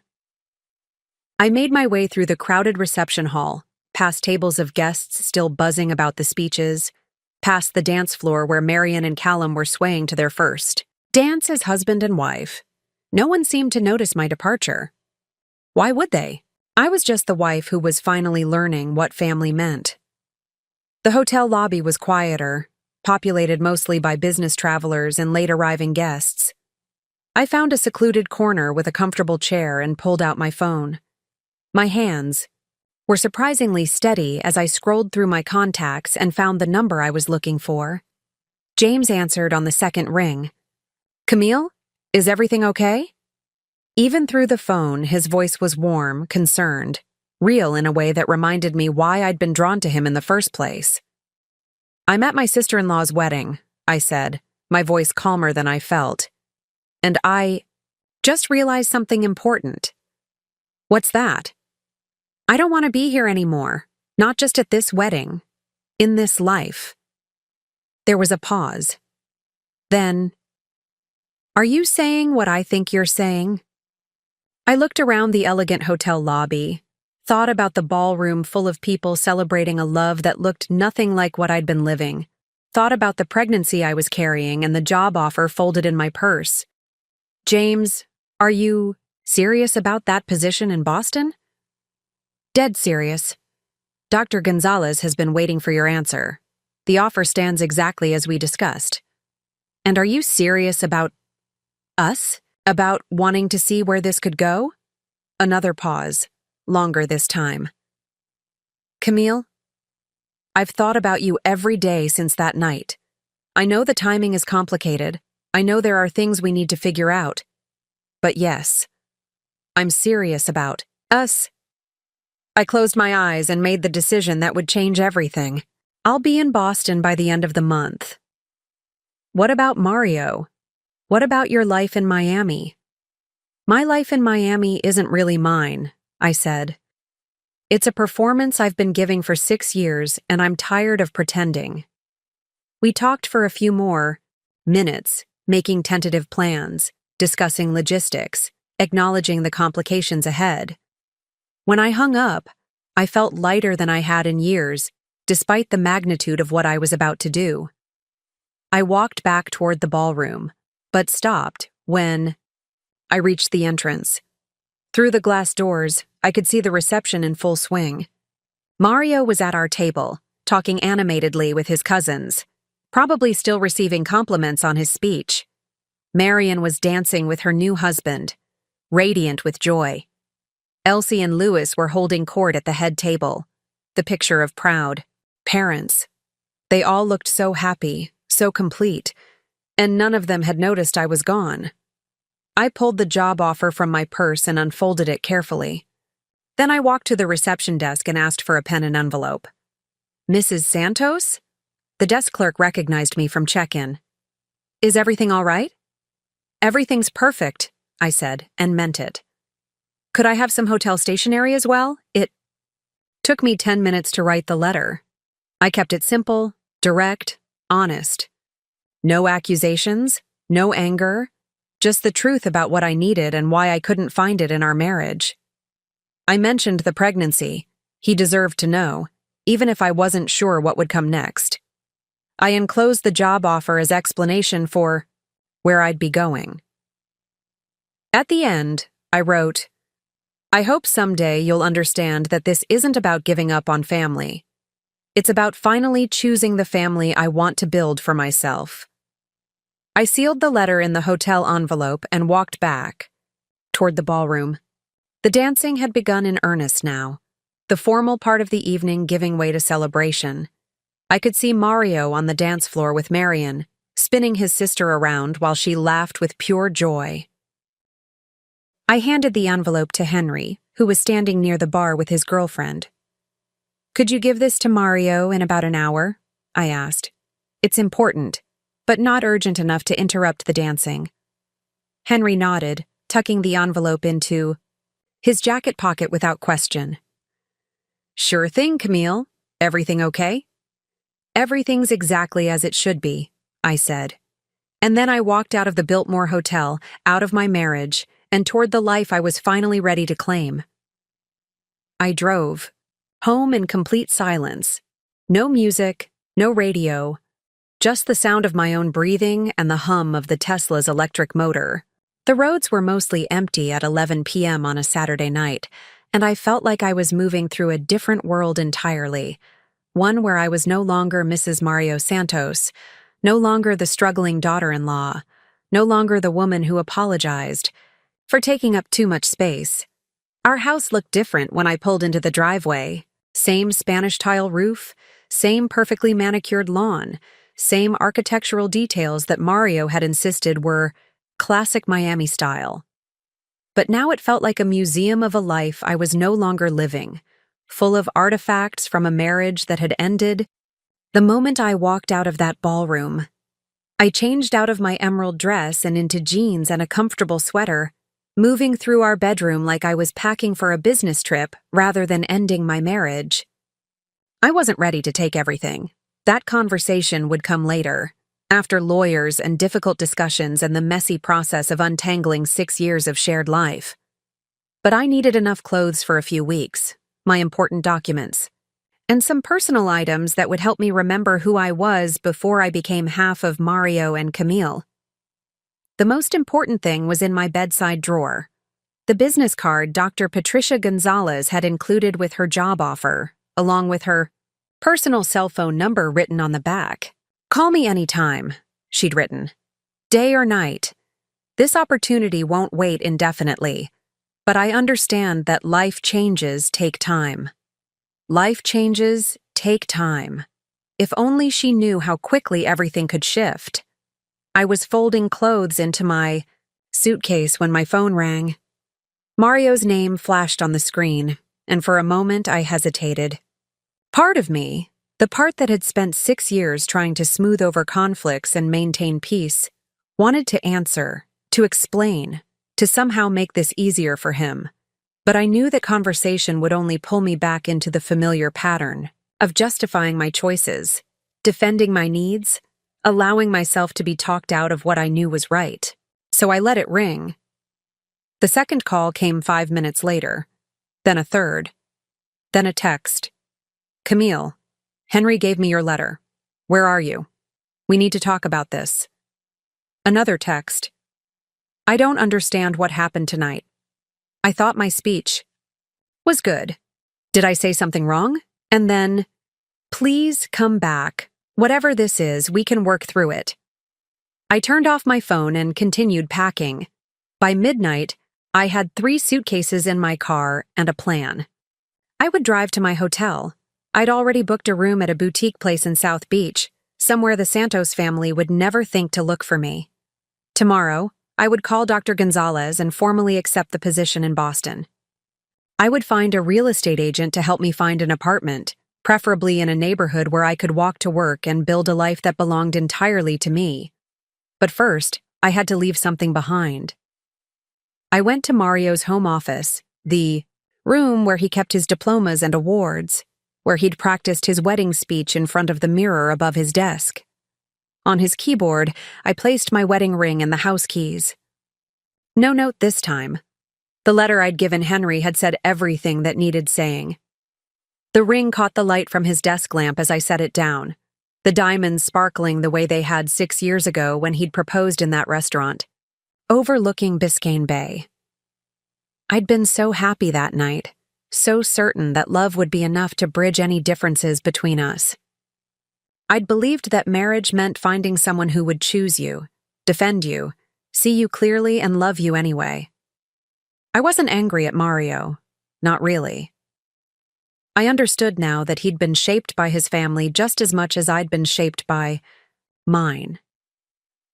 I made my way through the crowded reception hall, past tables of guests still buzzing about the speeches, past the dance floor where Marian and Callum were swaying to their first dance as husband and wife. No one seemed to notice my departure. Why would they? I was just the wife who was finally learning what family meant. The hotel lobby was quieter, populated mostly by business travelers and late-arriving guests. I found a secluded corner with a comfortable chair and pulled out my phone. My hands were surprisingly steady as I scrolled through my contacts and found the number I was looking for. James answered on the second ring. "Camille, is everything okay?" Even through the phone, his voice was warm, concerned, real in a way that reminded me why I'd been drawn to him in the first place. "I'm at my sister-in-law's wedding," I said, my voice calmer than I felt. "And I just realized something important." "What's that?" "I don't want to be here anymore, not just at this wedding, in this life." There was a pause. Then, "Are you saying what I think you're saying?" I looked around the elegant hotel lobby, thought about the ballroom full of people celebrating a love that looked nothing like what I'd been living, thought about the pregnancy I was carrying and the job offer folded in my purse. "James, are you serious about that position in Boston?" "Dead serious. Dr. Gonzalez has been waiting for your answer. The offer stands exactly as we discussed." "And are you serious about us? About wanting to see where this could go?" Another pause, longer this time. "Camille, I've thought about you every day since that night. I know the timing is complicated. I know there are things we need to figure out. But yes, I'm serious about us." I closed my eyes and made the decision that would change everything. I'll be in Boston by the end of the month. "What about Mario? What about your life in Miami?" "My life in Miami isn't really mine," I said. "It's a performance I've been giving for 6 years, and I'm tired of pretending." We talked for a few more minutes, making tentative plans, discussing logistics, acknowledging the complications ahead. When I hung up, I felt lighter than I had in years, despite the magnitude of what I was about to do. I walked back toward the ballroom, but stopped when I reached the entrance. Through the glass doors, I could see the reception in full swing. Mario was at our table, talking animatedly with his cousins, probably still receiving compliments on his speech. Marian was dancing with her new husband, radiant with joy. Elsie and Louis were holding court at the head table, the picture of proud parents. They all looked so happy, so complete, and none of them had noticed I was gone. I pulled the job offer from my purse and unfolded it carefully. Then I walked to the reception desk and asked for a pen and envelope. Mrs. Santos? The desk clerk recognized me from check-in. Is everything all right? Everything's perfect, I said, and meant it. Could I have some hotel stationery as well? It took me 10 minutes to write the letter. I kept it simple, direct, honest. No accusations, no anger, just the truth about what I needed and why I couldn't find it in our marriage. I mentioned the pregnancy. He deserved to know, even if I wasn't sure what would come next. I enclosed the job offer as explanation for where I'd be going. At the end, I wrote, I hope someday you'll understand that this isn't about giving up on family. It's about finally choosing the family I want to build for myself. I sealed the letter in the hotel envelope and walked back toward the ballroom. The dancing had begun in earnest now, the formal part of the evening giving way to celebration. I could see Mario on the dance floor with Marion, spinning his sister around while she laughed with pure joy. I handed the envelope to Henry, who was standing near the bar with his girlfriend. Could you give this to Mario in about an hour? I asked. It's important, but not urgent enough to interrupt the dancing. Henry nodded, tucking the envelope into his jacket pocket without question. Sure thing, Camille. Everything okay? Everything's exactly as it should be, I said. And then I walked out of the Biltmore Hotel, out of my marriage, and toward the life I was finally ready to claim. I drove, home in complete silence. No music, no radio, just the sound of my own breathing and the hum of the Tesla's electric motor. The roads were mostly empty at 11 p.m. on a Saturday night, and I felt like I was moving through a different world entirely, one where I was no longer Mrs. Mario Santos, no longer the struggling daughter-in-law, no longer the woman who apologized for taking up too much space. Our house looked different when I pulled into the driveway. Same Spanish tile roof, same perfectly manicured lawn, same architectural details that Mario had insisted were classic Miami style. But now it felt like a museum of a life I was no longer living, full of artifacts from a marriage that had ended the moment I walked out of that ballroom. I changed out of my emerald dress and into jeans and a comfortable sweater, moving through our bedroom like I was packing for a business trip rather than ending my marriage. I wasn't ready to take everything. That conversation would come later, after lawyers and difficult discussions and the messy process of untangling 6 years of shared life. But I needed enough clothes for a few weeks, my important documents, and some personal items that would help me remember who I was before I became half of Mario and Camille. The most important thing was in my bedside drawer, the business card Dr. Patricia Gonzalez had included with her job offer, along with her personal cell phone number written on the back. Call me anytime, she'd written. Day or night. This opportunity won't wait indefinitely, but I understand that life changes take time. Life changes take time. If only she knew how quickly everything could shift. I was folding clothes into my suitcase when my phone rang. Mario's name flashed on the screen, and for a moment I hesitated. Part of me, the part that had spent 6 years trying to smooth over conflicts and maintain peace, wanted to answer, to explain, to somehow make this easier for him. But I knew that conversation would only pull me back into the familiar pattern of justifying my choices, defending my needs, allowing myself to be talked out of what I knew was right. So I let it ring. The second call came 5 minutes later, then a third, then a text. Camille, Henry gave me your letter. Where are you? We need to talk about this. Another text. I don't understand what happened tonight. I thought my speech was good. Did I say something wrong? And then, please come back. Whatever this is, we can work through it. I turned off my phone and continued packing. By midnight, I had 3 suitcases in my car and a plan. I would drive to my hotel. I'd already booked a room at a boutique place in South Beach, somewhere the Santos family would never think to look for me. Tomorrow, I would call Dr. Gonzalez and formally accept the position in Boston. I would find a real estate agent to help me find an apartment, preferably in a neighborhood where I could walk to work and build a life that belonged entirely to me. But first, I had to leave something behind. I went to Mario's home office, the room where he kept his diplomas and awards, where he'd practiced his wedding speech in front of the mirror above his desk. On his keyboard, I placed my wedding ring and the house keys. No note this time. The letter I'd given Henry had said everything that needed saying. The ring caught the light from his desk lamp as I set it down, the diamonds sparkling the way they had 6 years ago when he'd proposed in that restaurant, overlooking Biscayne Bay. I'd been so happy that night, so certain that love would be enough to bridge any differences between us. I'd believed that marriage meant finding someone who would choose you, defend you, see you clearly and love you anyway. I wasn't angry at Mario, not really. I understood now that he'd been shaped by his family just as much as I'd been shaped by mine.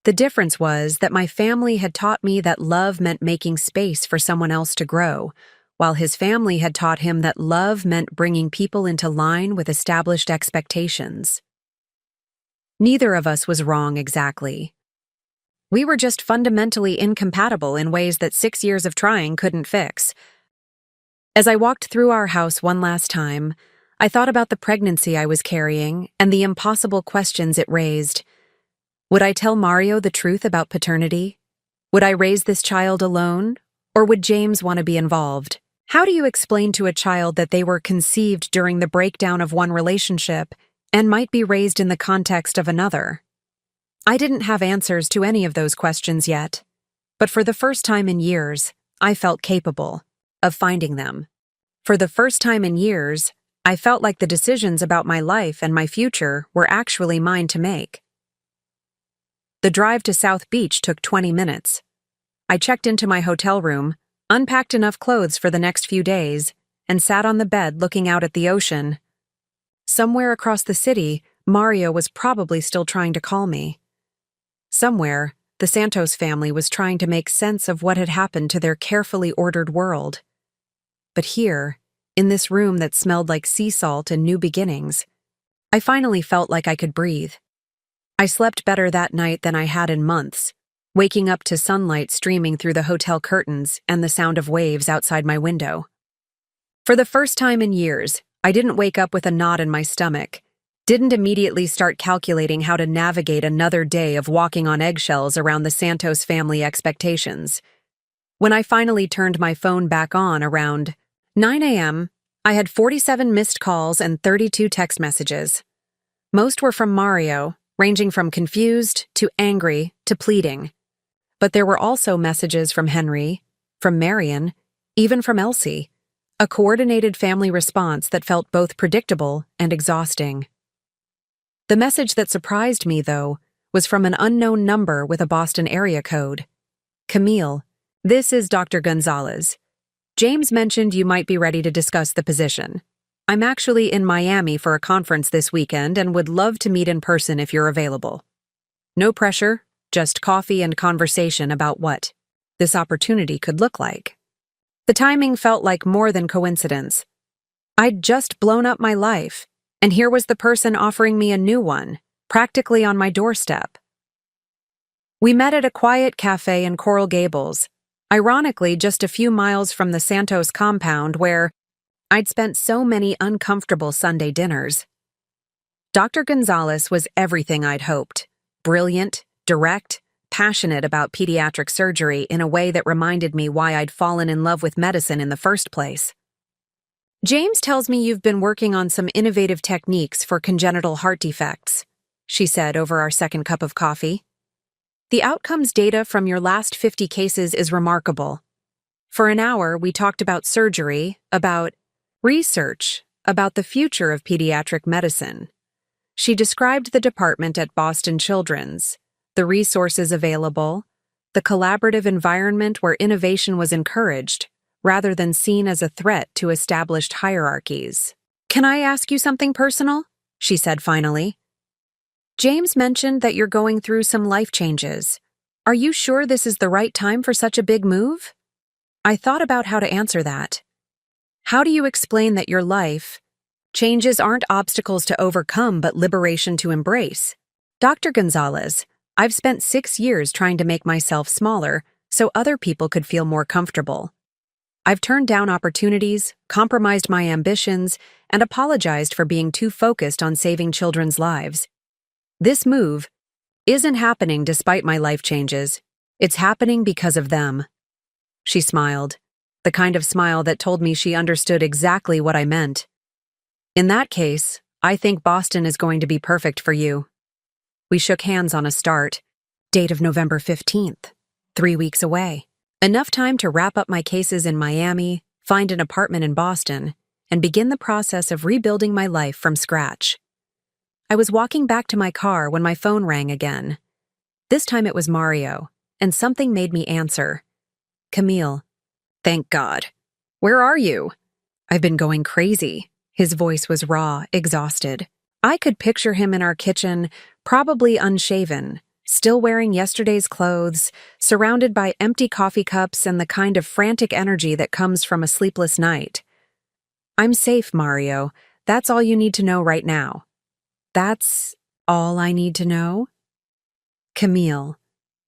The difference was that my family had taught me that love meant making space for someone else to grow, while his family had taught him that love meant bringing people into line with established expectations. Neither of us was wrong exactly. We were just fundamentally incompatible in ways that 6 years of trying couldn't fix. As I walked through our house one last time, I thought about the pregnancy I was carrying and the impossible questions it raised. Would I tell Mario the truth about paternity? Would I raise this child alone? Or would James want to be involved? How do you explain to a child that they were conceived during the breakdown of one relationship and might be raised in the context of another? I didn't have answers to any of those questions yet, but for the first time in years, I felt capable of finding them. For the first time in years, I felt like the decisions about my life and my future were actually mine to make. The drive to South Beach took 20 minutes. I checked into my hotel room, unpacked enough clothes for the next few days, and sat on the bed looking out at the ocean. Somewhere across the city, Mario was probably still trying to call me. Somewhere, the Santos family was trying to make sense of what had happened to their carefully ordered world. But here, in this room that smelled like sea salt and new beginnings, I finally felt like I could breathe. I slept better that night than I had in months, waking up to sunlight streaming through the hotel curtains and the sound of waves outside my window. For the first time in years, I didn't wake up with a knot in my stomach, didn't immediately start calculating how to navigate another day of walking on eggshells around the Santos family expectations. When I finally turned my phone back on around 9 a.m., I had 47 missed calls and 32 text messages. Most were from Mario, ranging from confused to angry to pleading. But there were also messages from Henry, from Marion, even from Elsie, a coordinated family response that felt both predictable and exhausting. The message that surprised me, though, was from an unknown number with a Boston area code. Camille, this is Dr. Gonzalez. James mentioned you might be ready to discuss the position. I'm actually in Miami for a conference this weekend and would love to meet in person if you're available. No pressure, just coffee and conversation about what this opportunity could look like. The timing felt like more than coincidence. I'd just blown up my life, and here was the person offering me a new one, practically on my doorstep. We met at a quiet cafe in Coral Gables, ironically just a few miles from the Santos compound where I'd spent so many uncomfortable Sunday dinners. Dr. Gonzalez was everything I'd hoped. Brilliant, direct, passionate about pediatric surgery in a way that reminded me why I'd fallen in love with medicine in the first place. James tells me you've been working on some innovative techniques for congenital heart defects, she said over our second cup of coffee. The outcomes data from your last 50 cases is remarkable. For an hour, we talked about surgery, about research, about the future of pediatric medicine. She described the department at Boston Children's, the resources available, the collaborative environment where innovation was encouraged, rather than seen as a threat to established hierarchies. Can I ask you something personal? She said finally. James mentioned that you're going through some life changes. Are you sure this is the right time for such a big move? I thought about how to answer that. How do you explain that your life changes aren't obstacles to overcome but liberation to embrace? Dr. Gonzalez, I've spent 6 years trying to make myself smaller so other people could feel more comfortable. I've turned down opportunities, compromised my ambitions, and apologized for being too focused on saving children's lives. This move isn't happening despite my life changes. It's happening because of them. She smiled, the kind of smile that told me she understood exactly what I meant. In that case, I think Boston is going to be perfect for you. We shook hands on a start. Date of November 15th, 3 weeks away. Enough time to wrap up my cases in Miami, find an apartment in Boston, and begin the process of rebuilding my life from scratch. I was walking back to my car when my phone rang again. This time it was Mario, and something made me answer. Camille. Thank God. Where are you? I've been going crazy. His voice was raw, exhausted. I could picture him in our kitchen, probably unshaven, still wearing yesterday's clothes, surrounded by empty coffee cups and the kind of frantic energy that comes from a sleepless night. I'm safe, Mario. That's all you need to know right now. That's all I need to know? Camille,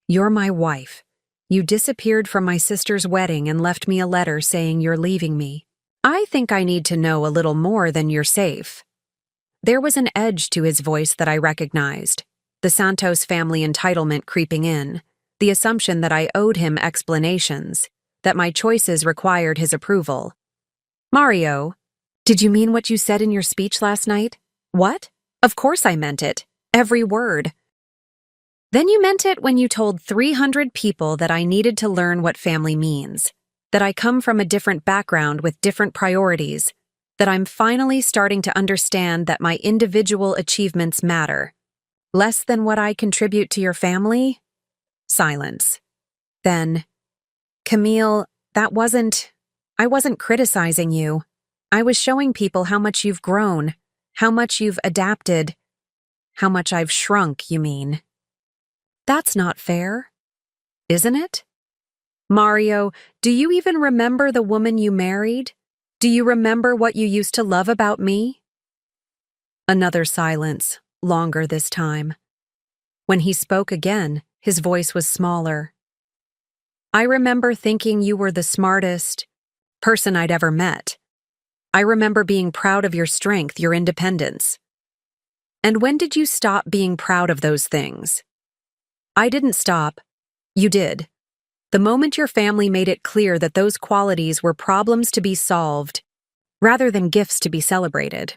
you're my wife. You disappeared from my sister's wedding and left me a letter saying you're leaving me. I think I need to know a little more than you're safe. There was an edge to his voice that I recognized, the Santos family entitlement creeping in, the assumption that I owed him explanations, that my choices required his approval. Mario, did you mean what you said in your speech last night? What? Of course I meant it. Every word. Then you meant it when you told 300 people that I needed to learn what family means, that I come from a different background with different priorities, that I'm finally starting to understand that my individual achievements matter. Less than what I contribute to your family? Silence. Then, Camille, I wasn't criticizing you. I was showing people how much you've grown, how much you've adapted, how much I've shrunk, you mean. That's not fair, isn't it? Mario, do you even remember the woman you married? Do you remember what you used to love about me? Another silence, longer this time. When he spoke again, his voice was smaller. I remember thinking you were the smartest person I'd ever met. I remember being proud of your strength, your independence. And when did you stop being proud of those things? I didn't stop. You did. The moment your family made it clear that those qualities were problems to be solved, rather than gifts to be celebrated,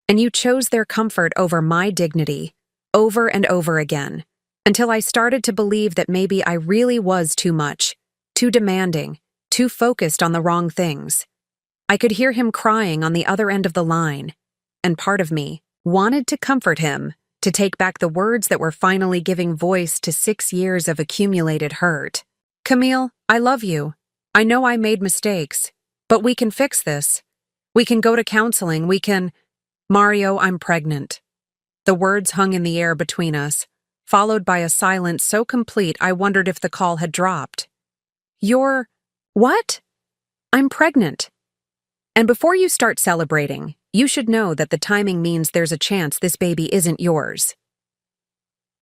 and you chose their comfort over my dignity, over and over again, until I started to believe that maybe I really was too much, too demanding, too focused on the wrong things. I could hear him crying on the other end of the line, and part of me wanted to comfort him, to take back the words that were finally giving voice to 6 years of accumulated hurt. Camille, I love you. I know I made mistakes, but we can fix this. We can go to counseling, Mario, I'm pregnant. The words hung in the air between us, followed by a silence so complete I wondered if the call had dropped. You're… what? I'm pregnant. And before you start celebrating, you should know that the timing means there's a chance this baby isn't yours.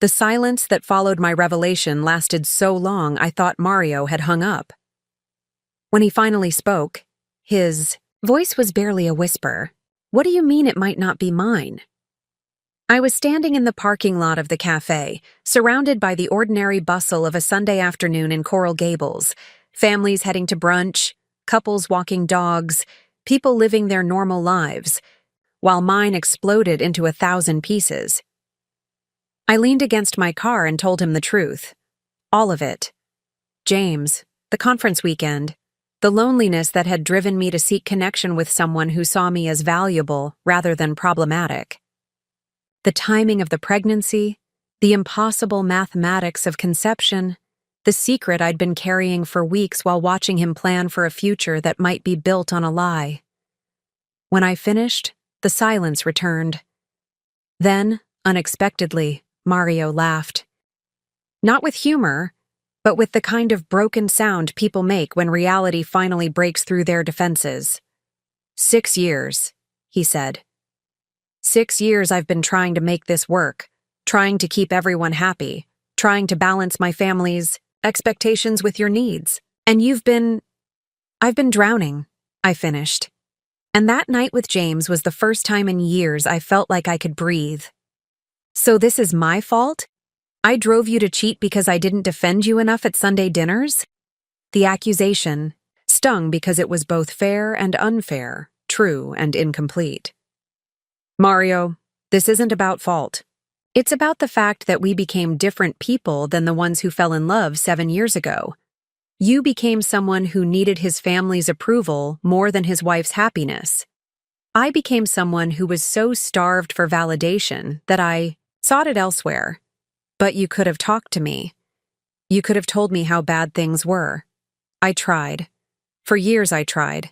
The silence that followed my revelation lasted so long I thought Mario had hung up. When he finally spoke, his voice was barely a whisper. What do you mean it might not be mine? I was standing in the parking lot of the cafe, surrounded by the ordinary bustle of a Sunday afternoon in Coral Gables, families heading to brunch, couples walking dogs, people living their normal lives, while mine exploded into 1,000 pieces. I leaned against my car and told him the truth. All of it. James, the conference weekend, the loneliness that had driven me to seek connection with someone who saw me as valuable rather than problematic. The timing of the pregnancy, the impossible mathematics of conception, the secret I'd been carrying for weeks while watching him plan for a future that might be built on a lie. When I finished, the silence returned. Then, unexpectedly, Mario laughed. Not with humor, but with the kind of broken sound people make when reality finally breaks through their defenses. 6 years, he said. 6 years I've been trying to make this work, trying to keep everyone happy, trying to balance my family's expectations with your needs. And I've been drowning, I finished. And that night with James was the first time in years I felt like I could breathe. So this is my fault? I drove you to cheat because I didn't defend you enough at Sunday dinners? The accusation stung because it was both fair and unfair, true and incomplete. Mario, this isn't about fault. It's about the fact that we became different people than the ones who fell in love 7 years ago. You became someone who needed his family's approval more than his wife's happiness. I became someone who was so starved for validation that I sought it elsewhere. But you could have talked to me. You could have told me how bad things were. I tried. For years I tried.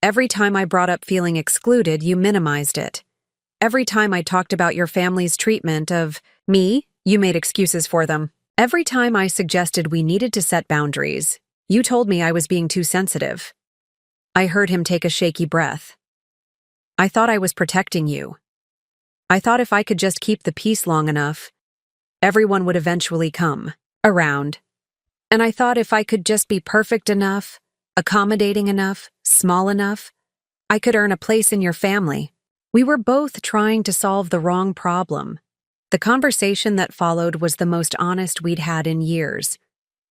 Every time I brought up feeling excluded, you minimized it. Every time I talked about your family's treatment of me, you made excuses for them. Every time I suggested we needed to set boundaries, you told me I was being too sensitive. I heard him take a shaky breath. I thought I was protecting you. I thought if I could just keep the peace long enough, everyone would eventually come around. And I thought if I could just be perfect enough, accommodating enough, small enough, I could earn a place in your family. We were both trying to solve the wrong problem. The conversation that followed was the most honest we'd had in years.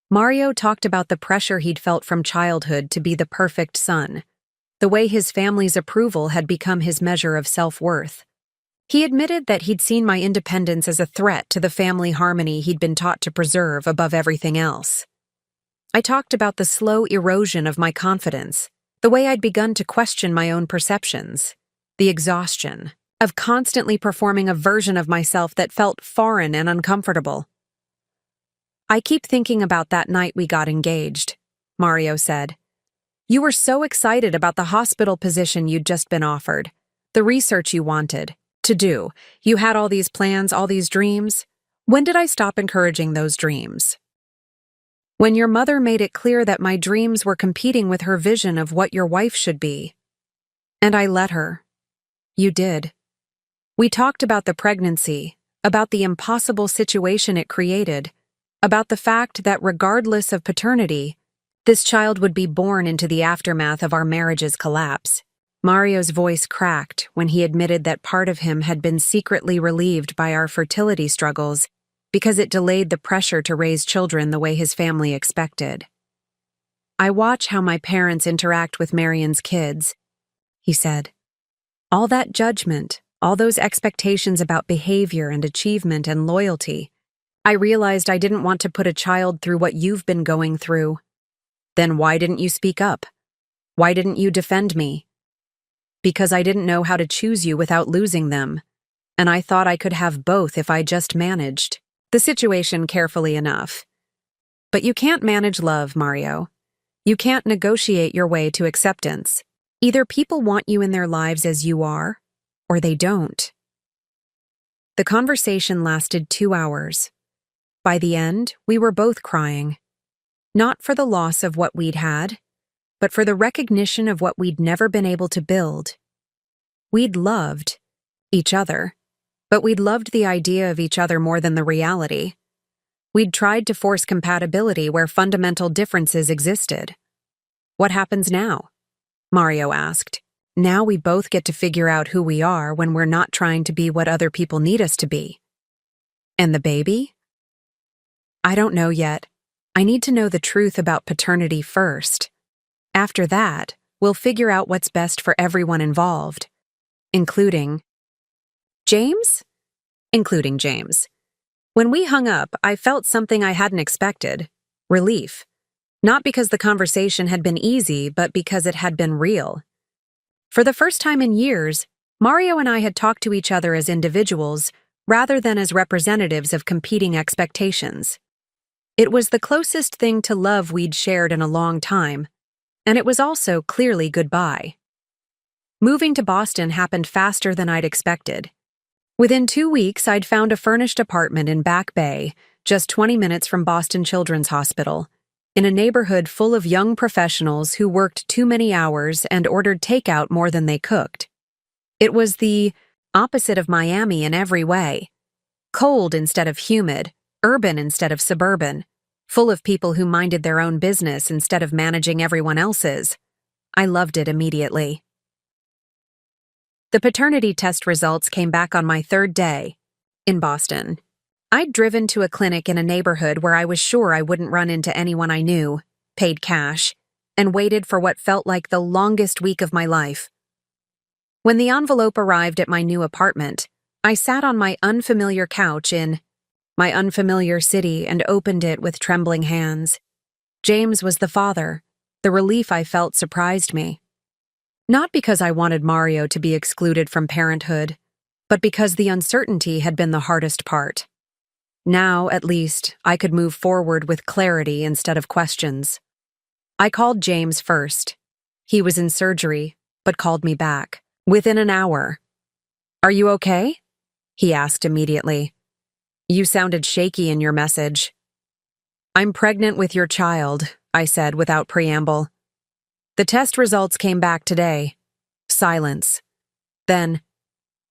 Mario talked about the pressure he'd felt from childhood to be the perfect son, the way his family's approval had become his measure of self-worth. He admitted that he'd seen my independence as a threat to the family harmony he'd been taught to preserve above everything else. I talked about the slow erosion of my confidence, the way I'd begun to question my own perceptions, the exhaustion of constantly performing a version of myself that felt foreign and uncomfortable. I keep thinking about that night we got engaged, Mario said. You were so excited about the hospital position you'd just been offered, the research you wanted to do. You had all these plans, all these dreams. When did I stop encouraging those dreams? When your mother made it clear that my dreams were competing with her vision of what your wife should be. And I let her. You did. We talked about the pregnancy, about the impossible situation it created, about the fact that regardless of paternity, this child would be born into the aftermath of our marriage's collapse. Mario's voice cracked when he admitted that part of him had been secretly relieved by our fertility struggles because it delayed the pressure to raise children the way his family expected. I watch how my parents interact with Marion's kids, he said. All that judgment, all those expectations about behavior and achievement and loyalty. I realized I didn't want to put a child through what you've been going through. Then why didn't you speak up? Why didn't you defend me? Because I didn't know how to choose you without losing them, and I thought I could have both if I just managed the situation carefully enough. But you can't manage love, Mario. You can't negotiate your way to acceptance. Either people want you in their lives as you are, or they don't. The conversation lasted 2 hours. By the end, we were both crying. Not for the loss of what we'd had, but for the recognition of what we'd never been able to build. We'd loved each other, but we'd loved the idea of each other more than the reality. We'd tried to force compatibility where fundamental differences existed. What happens now? Mario asked. Now we both get to figure out who we are when we're not trying to be what other people need us to be. And the baby? I don't know yet. I need to know the truth about paternity first. After that, we'll figure out what's best for everyone involved, including James? Including James. When we hung up, I felt something I hadn't expected, relief. Not because the conversation had been easy, but because it had been real. For the first time in years, Mario and I had talked to each other as individuals rather than as representatives of competing expectations. It was the closest thing to love we'd shared in a long time, and it was also clearly goodbye. Moving to Boston happened faster than I'd expected. Within 2 weeks, I'd found a furnished apartment in Back Bay, just 20 minutes from Boston Children's Hospital, in a neighborhood full of young professionals who worked too many hours and ordered takeout more than they cooked. It was the opposite of Miami in every way. Cold instead of humid, urban instead of suburban, full of people who minded their own business instead of managing everyone else's. I loved it immediately. The paternity test results came back on my third day, in Boston. I'd driven to a clinic in a neighborhood where I was sure I wouldn't run into anyone I knew, paid cash, and waited for what felt like the longest week of my life. When the envelope arrived at my new apartment, I sat on my unfamiliar couch in my unfamiliar city and opened it with trembling hands. James was the father. The relief I felt surprised me. Not because I wanted Mario to be excluded from parenthood, but because the uncertainty had been the hardest part. Now, at least, I could move forward with clarity instead of questions. I called James first. He was in surgery, but called me back. Within an hour. "Are you okay?" he asked immediately. "You sounded shaky in your message." "I'm pregnant with your child," I said without preamble. "The test results came back today." Silence. Then,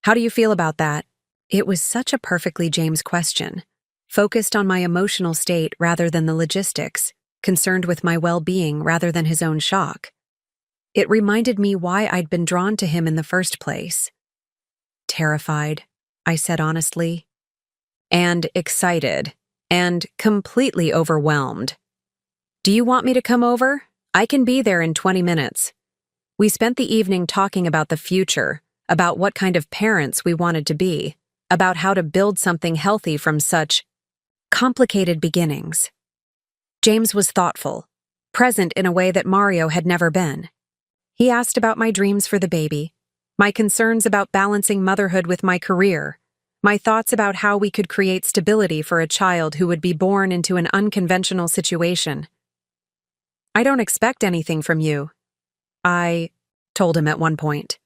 "How do you feel about that?" It was such a perfectly James question, focused on my emotional state rather than the logistics, concerned with my well-being rather than his own shock. It reminded me why I'd been drawn to him in the first place. "Terrified," I said honestly, "and excited, and completely overwhelmed. Do you want me to come over? I can be there in 20 minutes. We spent the evening talking about the future, about what kind of parents we wanted to be, about how to build something healthy from such complicated beginnings." James was thoughtful, present in a way that Mario had never been. He asked about my dreams for the baby, my concerns about balancing motherhood with my career, my thoughts about how we could create stability for a child who would be born into an unconventional situation. "I don't expect anything from you," I told him at one point.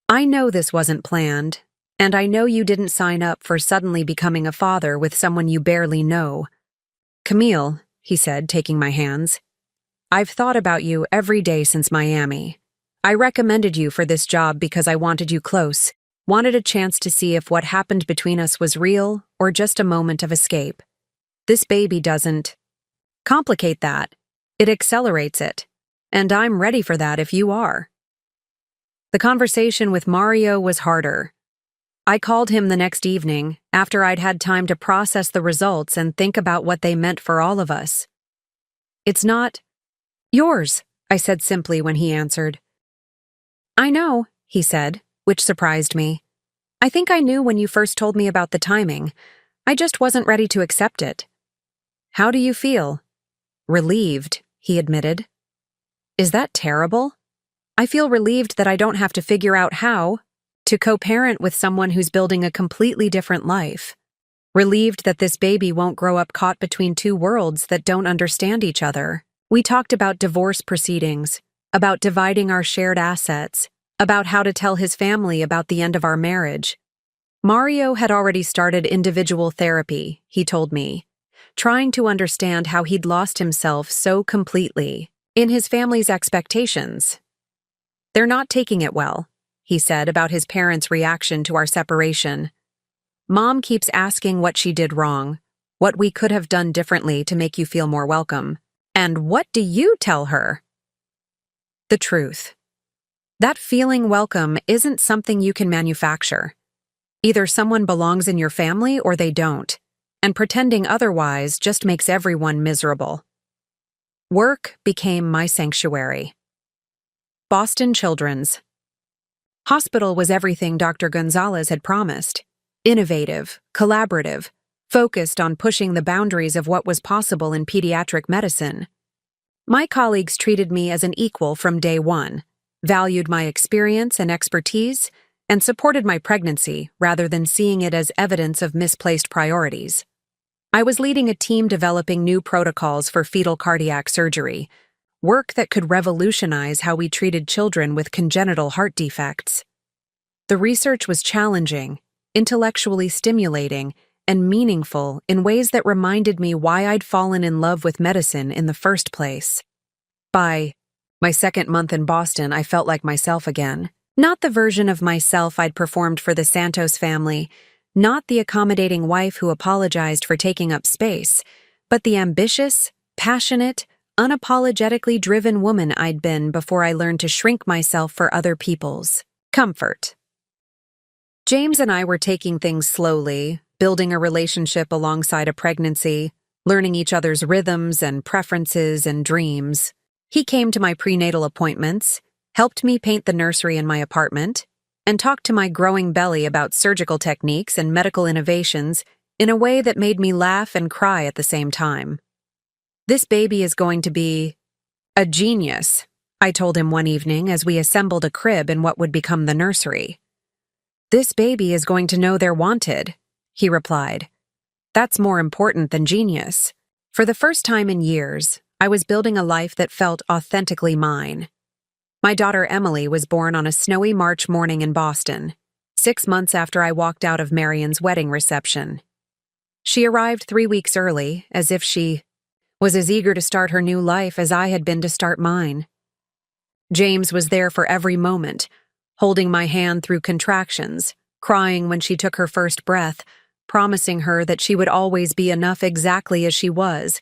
"I know this wasn't planned, and I know you didn't sign up for suddenly becoming a father with someone you barely know. Camille," he said, taking my hands, "I've thought about you every day since Miami. I recommended you for this job because I wanted you close, wanted a chance to see if what happened between us was real or just a moment of escape. This baby doesn't complicate that. It accelerates it. And I'm ready for that if you are." The conversation with Mario was harder. I called him the next evening, after I'd had time to process the results and think about what they meant for all of us. "It's not yours," I said simply when he answered. "I know," he said, which surprised me. "I think I knew when you first told me about the timing. I just wasn't ready to accept it." "How do you feel?" "Relieved," he admitted. "Is that terrible?" "I feel relieved that I don't have to figure out how to co-parent with someone who's building a completely different life. Relieved that this baby won't grow up caught between two worlds that don't understand each other." We talked about divorce proceedings, about dividing our shared assets, about how to tell his family about the end of our marriage. Mario had already started individual therapy, he told me, trying to understand how he'd lost himself so completely in his family's expectations. "They're not taking it well," he said about his parents' reaction to our separation. "Mom keeps asking what she did wrong, what we could have done differently to make you feel more welcome. And what do you tell her?" The truth. That feeling welcome isn't something you can manufacture. Either someone belongs in your family or they don't, and pretending otherwise just makes everyone miserable. Work became my sanctuary. Boston Children's Hospital was everything Dr. Gonzalez had promised. Innovative, collaborative, focused on pushing the boundaries of what was possible in pediatric medicine. My colleagues treated me as an equal from day one, valued my experience and expertise, and supported my pregnancy rather than seeing it as evidence of misplaced priorities. I was leading a team developing new protocols for fetal cardiac surgery, work that could revolutionize how we treated children with congenital heart defects. The research was challenging, intellectually stimulating, and meaningful in ways that reminded me why I'd fallen in love with medicine in the first place. By my second month in Boston, I felt like myself again. Not the version of myself I'd performed for the Santos family, not the accommodating wife who apologized for taking up space, but the ambitious, passionate, unapologetically driven woman I'd been before I learned to shrink myself for other people's comfort. James and I were taking things slowly, building a relationship alongside a pregnancy, learning each other's rhythms and preferences and dreams. He came to my prenatal appointments, helped me paint the nursery in my apartment, and talked to my growing belly about surgical techniques and medical innovations in a way that made me laugh and cry at the same time. "This baby is going to be a genius," I told him one evening as we assembled a crib in what would become the nursery. "This baby is going to know they're wanted," he replied. "That's more important than genius." For the first time in years, I was building a life that felt authentically mine. My daughter Emily was born on a snowy March morning in Boston, 6 months after I walked out of Marion's wedding reception. She arrived 3 weeks early, as if she was as eager to start her new life as I had been to start mine. James was there for every moment, holding my hand through contractions, crying when she took her first breath, promising her that she would always be enough exactly as she was.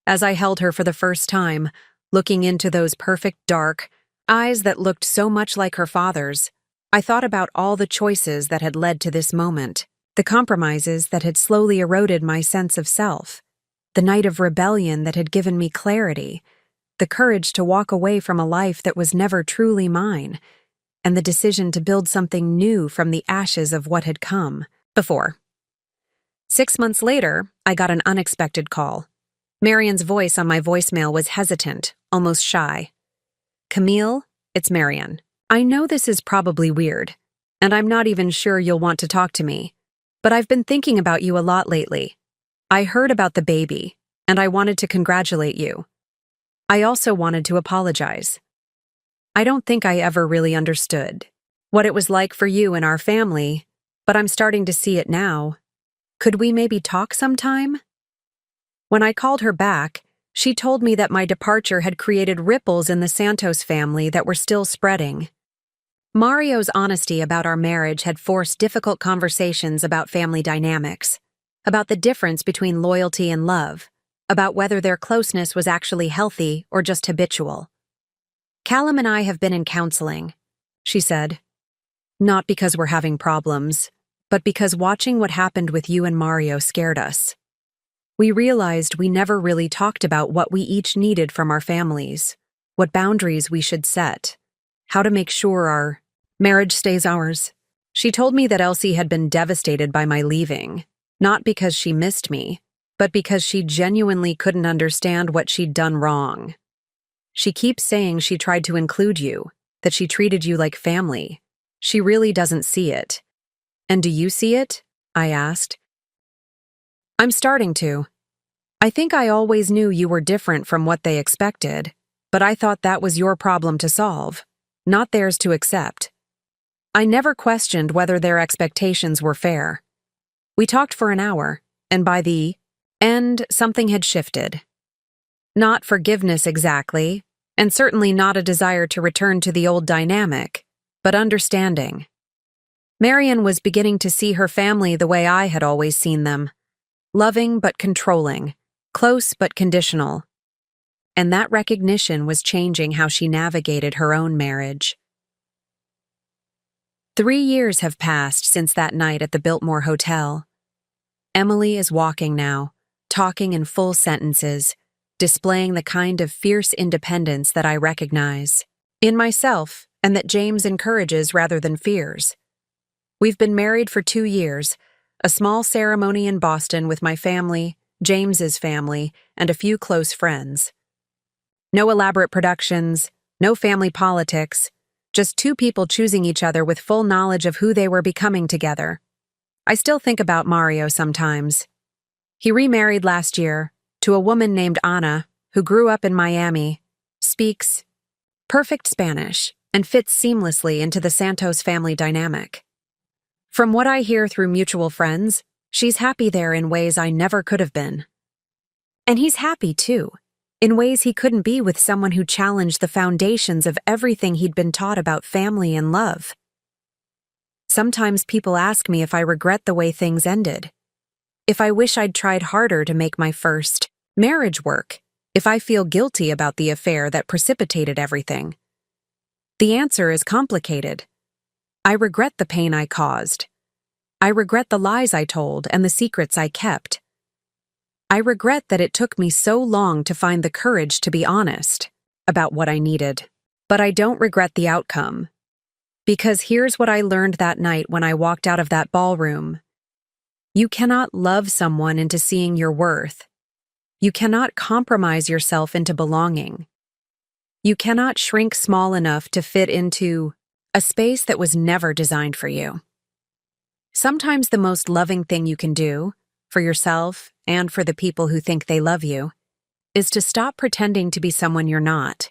As I held her for the first time, looking into those perfect dark eyes that looked so much like her father's, I thought about all the choices that had led to this moment, the compromises that had slowly eroded my sense of self, the night of rebellion that had given me clarity, the courage to walk away from a life that was never truly mine, and the decision to build something new from the ashes of what had come before. 6 months later, I got an unexpected call. Marion's voice on my voicemail was hesitant, almost shy. "Camille, it's Marion. I know this is probably weird, and I'm not even sure you'll want to talk to me, but I've been thinking about you a lot lately. I heard about the baby, and I wanted to congratulate you. I also wanted to apologize. I don't think I ever really understood what it was like for you and our family, but I'm starting to see it now. Could we maybe talk sometime?" When I called her back, she told me that my departure had created ripples in the Santos family that were still spreading. Mario's honesty about our marriage had forced difficult conversations about family dynamics, about the difference between loyalty and love, about whether their closeness was actually healthy or just habitual. "Callum and I have been in counseling," she said. "Not because we're having problems, but because watching what happened with you and Mario scared us. We realized we never really talked about what we each needed from our families, what boundaries we should set, how to make sure our marriage stays ours." She told me that Elsie had been devastated by my leaving, not because she missed me, but because she genuinely couldn't understand what she'd done wrong. "She keeps saying she tried to include you, that she treated you like family. She really doesn't see it." "And do you see it?" I asked. "I'm starting to. I think I always knew you were different from what they expected, but I thought that was your problem to solve, not theirs to accept. I never questioned whether their expectations were fair." We talked for an hour, and by the end, something had shifted. Not forgiveness exactly, and certainly not a desire to return to the old dynamic, but understanding. Marion was beginning to see her family the way I had always seen them. Loving but controlling, close but conditional. And that recognition was changing how she navigated her own marriage. 3 years have passed since that night at the Biltmore Hotel. Emily is walking now, talking in full sentences, displaying the kind of fierce independence that I recognize in myself and that James encourages rather than fears. We've been married for 2 years, a small ceremony in Boston with my family, James's family, and a few close friends. No elaborate productions, no family politics, just 2 people choosing each other with full knowledge of who they were becoming together. I still think about Mario sometimes. He remarried last year to a woman named Ana, who grew up in Miami, speaks perfect Spanish, and fits seamlessly into the Santos family dynamic. From what I hear through mutual friends, She's happy there in ways I never could have been. And he's happy, too, in ways he couldn't be with someone who challenged the foundations of everything he'd been taught about family and love. Sometimes people ask me if I regret the way things ended, if I wish I'd tried harder to make my first marriage work, if I feel guilty about the affair that precipitated everything. The answer is complicated. I regret the pain I caused. I regret the lies I told and the secrets I kept. I regret that it took me so long to find the courage to be honest about what I needed. But I don't regret the outcome. Because here's what I learned that night when I walked out of that ballroom. You cannot love someone into seeing your worth. You cannot compromise yourself into belonging. You cannot shrink small enough to fit into a space that was never designed for you. Sometimes the most loving thing you can do, for yourself and for the people who think they love you, is to stop pretending to be someone you're not.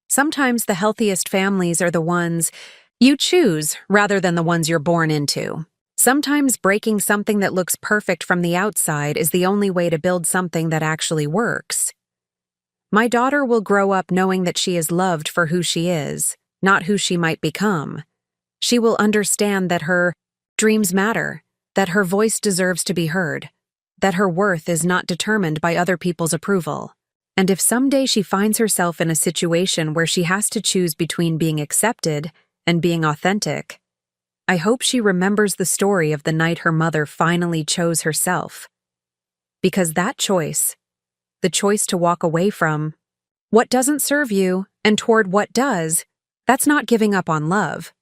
Sometimes the healthiest families are the ones you choose rather than the ones you're born into. Sometimes breaking something that looks perfect from the outside is the only way to build something that actually works. My daughter will grow up knowing that she is loved for who she is, not who she might become. She will understand that her dreams matter, that her voice deserves to be heard, that her worth is not determined by other people's approval. And if someday she finds herself in a situation where she has to choose between being accepted and being authentic, I hope she remembers the story of the night her mother finally chose herself. Because that choice, the choice to walk away from what doesn't serve you and toward what does, that's not giving up on love.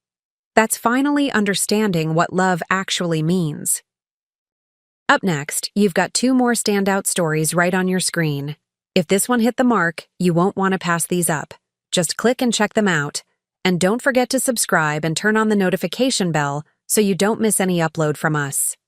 That's finally understanding what love actually means. Up next, you've got 2 more standout stories right on your screen. If this one hit the mark, you won't want to pass these up. Just click and check them out. And don't forget to subscribe and turn on the notification bell so you don't miss any upload from us.